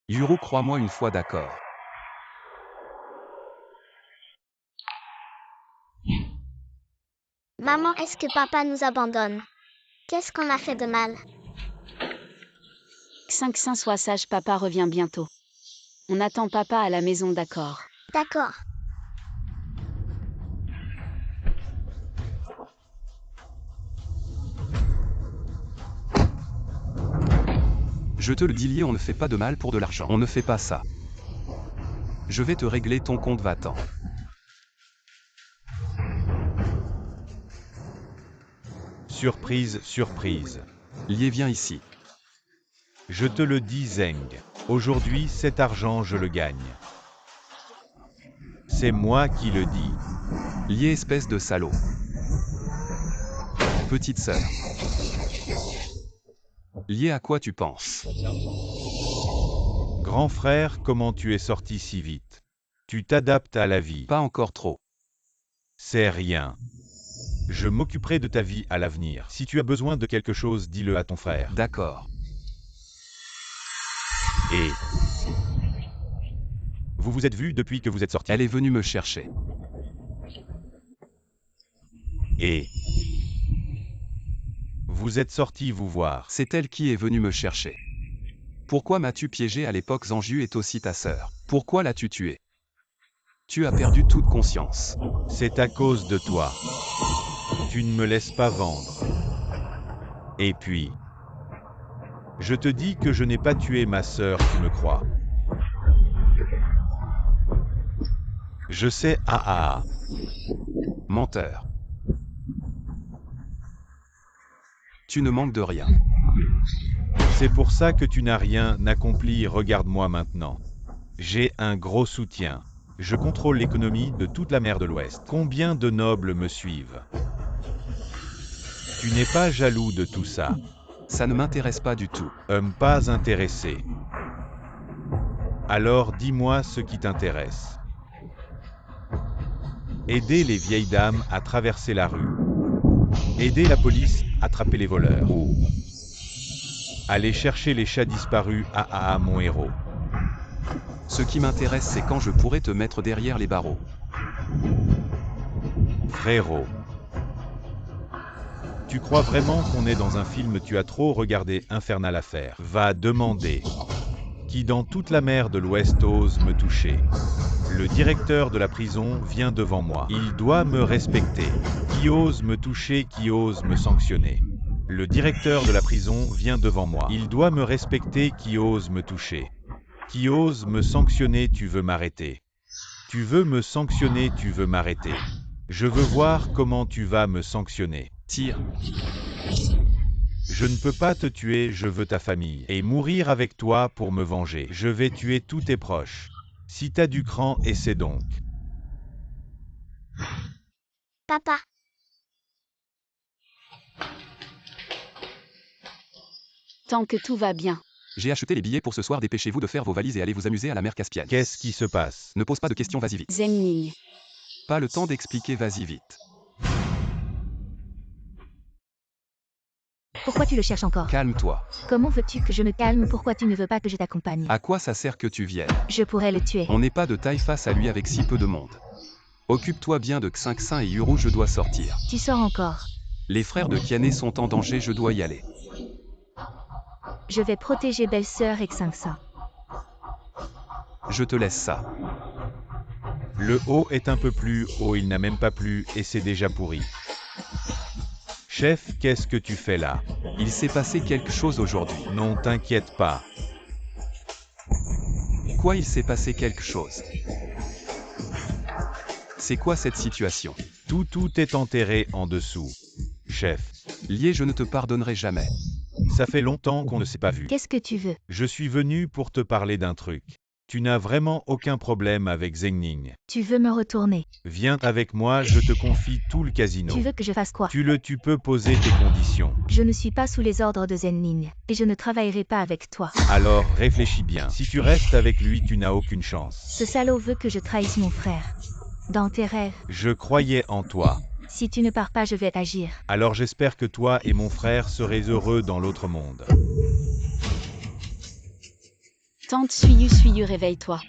Yuru, crois-moi une fois, d'accord. maman, est-ce que papa nous abandonne? Qu'est-ce qu'on a fait de mal? 5 sois sage, papa revient bientôt. On attend papa à la maison, d'accord? D'accord. Je te le dis, Lie, on ne fait pas de mal pour de l'argent. On ne fait pas ça. Je vais te régler ton compte, va-t'en. Surprise, surprise. Lie, viens ici. Je te le dis, Zeng. Aujourd'hui, cet argent, je le gagne. C'est moi qui le dis. Lie, espèce de salaud. Petite sœur. Lie, à quoi tu penses? Grand frère, comment tu es sorti si vite? Tu t'adaptes à la vie. Pas encore trop. C'est rien. Je m'occuperai de ta vie à l'avenir. Si tu as besoin de quelque chose, dis-le à ton frère. D'accord. Et... Vous vous êtes vus depuis que vous êtes sorti? Elle est venue me chercher. Et... Vous êtes sorti vous voir. C'est elle qui est venue me chercher. Pourquoi m'as-tu piégé à l'époque? Zanju est aussi ta sœur. Pourquoi l'as-tu tuée? Tu as perdu toute conscience. C'est à cause de toi. Tu ne me laisses pas vendre. Et puis... Je te dis que je n'ai pas tué ma sœur, tu me crois? Je sais, Menteur. Tu ne manques de rien. C'est pour ça que tu n'as rien accompli, regarde-moi maintenant. J'ai un gros soutien. Je contrôle l'économie de toute la mer de l'Ouest. Combien de nobles me suivent? Tu n'es pas jaloux de tout ça? Ça ne m'intéresse pas du tout. Pas intéressé. Alors dis-moi ce qui t'intéresse. Aider les vieilles dames à traverser la rue. Aider la police à attraper les voleurs. Aller chercher les chats disparus, mon héros. Ce qui m'intéresse, c'est quand je pourrai te mettre derrière les barreaux. Frérot. Tu crois vraiment qu'on est dans un film? Tu as trop regardé Infernal Affair. Va demander. Qui dans toute la mer de l'Ouest ose me toucher? Le directeur de la prison vient devant moi. Il doit me respecter. Qui ose me toucher? Qui ose me sanctionner? Le directeur de la prison vient devant moi. Il doit me respecter. Qui ose me toucher? Qui ose me sanctionner? Tu veux m'arrêter? Tu veux me sanctionner? Tu veux m'arrêter? Je veux voir comment tu vas me sanctionner. Tire. Je ne peux pas te tuer, je veux ta famille. Et mourir avec toi pour me venger. Je vais tuer tous tes proches. Si t'as du cran, essaie donc. Papa, Tant que tout va bien. J'ai acheté les billets pour ce soir, dépêchez-vous de faire vos valises et allez vous amuser à la mer Caspienne. Qu'est-ce qui se passe? Ne pose pas de questions, vas-y vite. Zemning. Pas le temps d'expliquer, vas-y vite. Pourquoi tu le cherches encore? Calme-toi. Comment veux-tu que je me calme? Pourquoi tu ne veux pas que je t'accompagne? À quoi ça sert que tu viennes? Je pourrais le tuer. On n'est pas de taille face à lui avec si peu de monde. Occupe-toi bien de Xinxin et Yuru, je dois sortir. Tu sors encore. Les frères de Kiané sont en danger, je dois y aller. Je vais protéger belle-sœur et Xinxin. Je te laisse ça. Le haut est un peu plus haut, il n'a même pas plu et c'est déjà pourri. Chef, qu'est-ce que tu fais là? Il s'est passé quelque chose aujourd'hui. Non, t'inquiète pas. Quoi, il s'est passé quelque chose? C'est quoi cette situation? Tout est enterré en dessous. Chef, Lié, je ne te pardonnerai jamais. ça fait longtemps qu'on ne s'est pas vu. Qu'est-ce que tu veux? Je suis venu pour te parler d'un truc. Tu n'as vraiment aucun problème avec Zengning. Tu veux me retourner? Viens avec moi, je te confie tout le casino. Tu veux que je fasse quoi? Tu peux poser tes conditions. Je ne suis pas sous les ordres de Zenning, et je ne travaillerai pas avec toi. Alors, réfléchis bien. Si tu restes avec lui, tu n'as aucune chance. Ce salaud veut que je trahisse mon frère. Dans tes rêves, Je croyais en toi. si tu ne pars pas, je vais agir. Alors j'espère que toi et mon frère serez heureux dans l'autre monde. Tante Suyu, réveille-toi.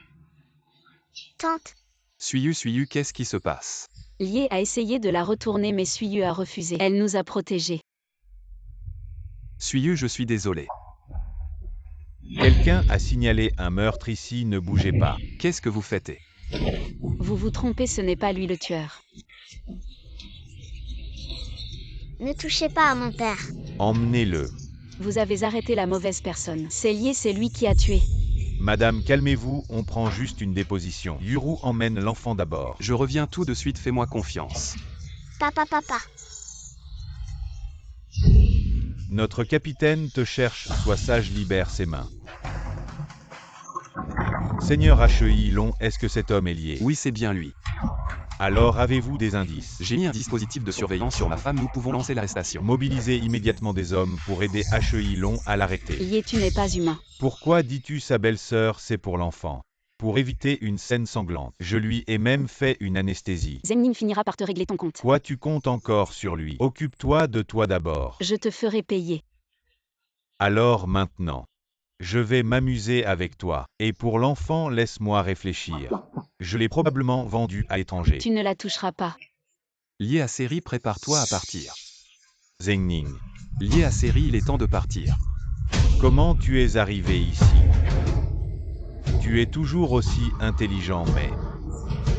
tante, Suyu, qu'est-ce qui se passe? Lié a essayé de la retourner mais Suyu a refusé. Elle nous a protégés. Suyu, je suis désolé. Quelqu'un a signalé un meurtre ici, ne bougez pas. Qu'est-ce que vous faites? Vous vous trompez, ce n'est pas lui le tueur. ne touchez pas à mon père. Emmenez-le. Vous avez arrêté la mauvaise personne. C'est Lié, c'est lui qui a tué. Madame, calmez-vous, on prend juste une déposition. Yuru emmène l'enfant d'abord. Je reviens tout de suite, fais-moi confiance. Papa, Notre capitaine te cherche, sois sage, libère ses mains. Seigneur HEI Long, est-ce que cet homme est lié? Oui, c'est bien lui. Alors avez-vous des indices? J'ai mis un dispositif de surveillance sur ma femme, nous pouvons lancer l'arrestation. Mobilisez immédiatement des hommes pour aider HEI Long à l'arrêter. Lié, tu n'es pas humain. Pourquoi dis-tu sa belle-sœur, c'est pour l'enfant? Pour éviter une scène sanglante. Je lui ai même fait une anesthésie. Zenning finira par te régler ton compte. Quoi, tu comptes encore sur lui? Occupe-toi de toi d'abord. Je te ferai payer. Alors maintenant, je vais m'amuser avec toi. Et pour l'enfant, laisse-moi réfléchir. Je l'ai probablement vendu à l'étranger. Tu ne la toucheras pas. Lié à série, prépare-toi à partir. Zengning, Lié à série, il est temps de partir. comment tu es arrivé ici? Tu es toujours aussi intelligent, mais...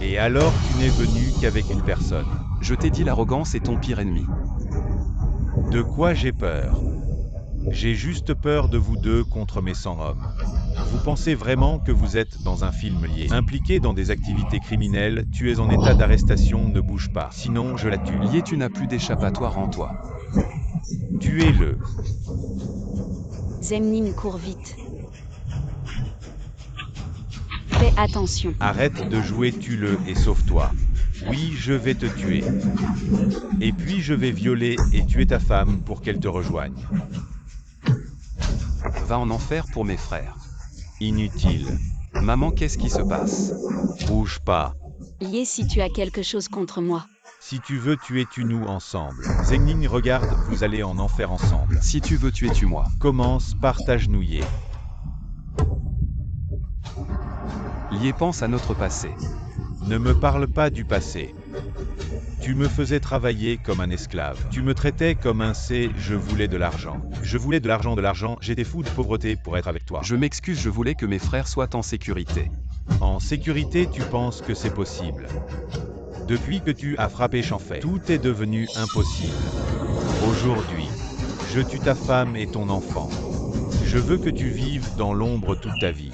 Et alors tu n'es venu qu'avec une personne. Je t'ai dit, l'arrogance est ton pire ennemi. De quoi j'ai peur? J'ai juste peur de vous deux contre mes 100 hommes. Vous pensez vraiment que vous êtes dans un film lié? Impliqué dans des activités criminelles, tu es en état d'arrestation, ne bouge pas. Sinon, je la tue. Lié, tu n'as plus d'échappatoire en toi. Tuez-le. Zenning court vite. Fais attention. Arrête de jouer, tue-le et sauve-toi. Oui, je vais te tuer. Et puis je vais violer et tuer ta femme pour qu'elle te rejoigne. Va en enfer pour mes frères. Inutile. Maman, qu'est-ce qui se passe? Bouge pas. Lié, si tu as quelque chose contre moi. Si tu veux tuer, tue-nous ensemble. Zengning, regarde, vous allez en enfer ensemble. Si tu veux tuer, tue-moi. Commence par t'agenouiller. Lié, pense à notre passé. Ne me parle pas du passé. Tu me faisais travailler comme un esclave. Tu me traitais comme un C, je voulais de l'argent. Je voulais de l'argent, j'étais fou de pauvreté pour être avec toi. Je m'excuse, je voulais que mes frères soient en sécurité. En sécurité, tu penses que c'est possible. Depuis que tu as frappé Chanfei, tout est devenu impossible. Aujourd'hui, je tue ta femme et ton enfant. Je veux que tu vives dans l'ombre toute ta vie.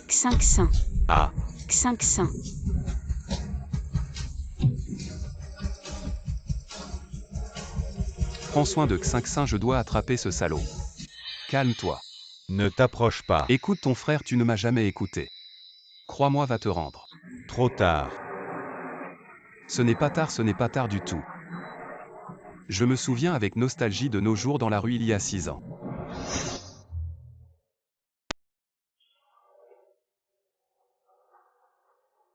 Xinxin. Ah, Xinxin. Prends soin de Xinxin, je dois attraper ce salaud. Calme-toi. Ne t'approche pas. Écoute ton frère, tu ne m'as jamais écouté. Crois-moi, va te rendre. Trop tard. Ce n'est pas tard, ce n'est pas tard du tout. Je me souviens avec nostalgie de nos jours dans la rue il y a 6 ans.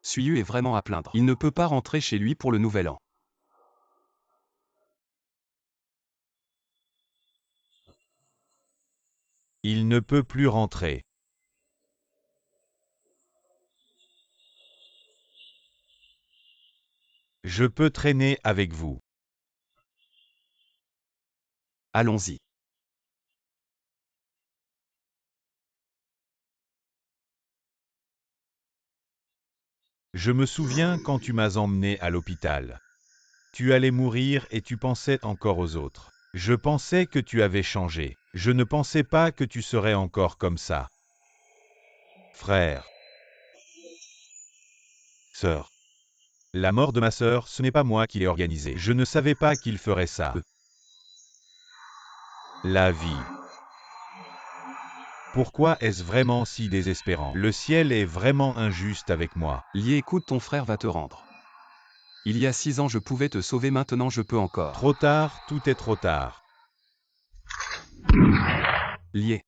Suiyu est vraiment à plaindre. Il ne peut pas rentrer chez lui pour le nouvel an. Il ne peut plus rentrer. Je peux traîner avec vous. Allons-y. Je me souviens quand tu m'as emmené à l'hôpital. Tu allais mourir et tu pensais encore aux autres. Je pensais que tu avais changé. Je ne pensais pas que tu serais encore comme ça. Frère. Sœur. La mort de ma sœur, ce n'est pas moi qui l'ai organisée. Je ne savais pas qu'il ferait ça. La vie. Pourquoi est-ce vraiment si désespérant? Le ciel est vraiment injuste avec moi. Lié, écoute, ton frère va te rendre. Il y a 6 ans je pouvais te sauver, maintenant je peux encore. Trop tard, tout est trop tard. Lié.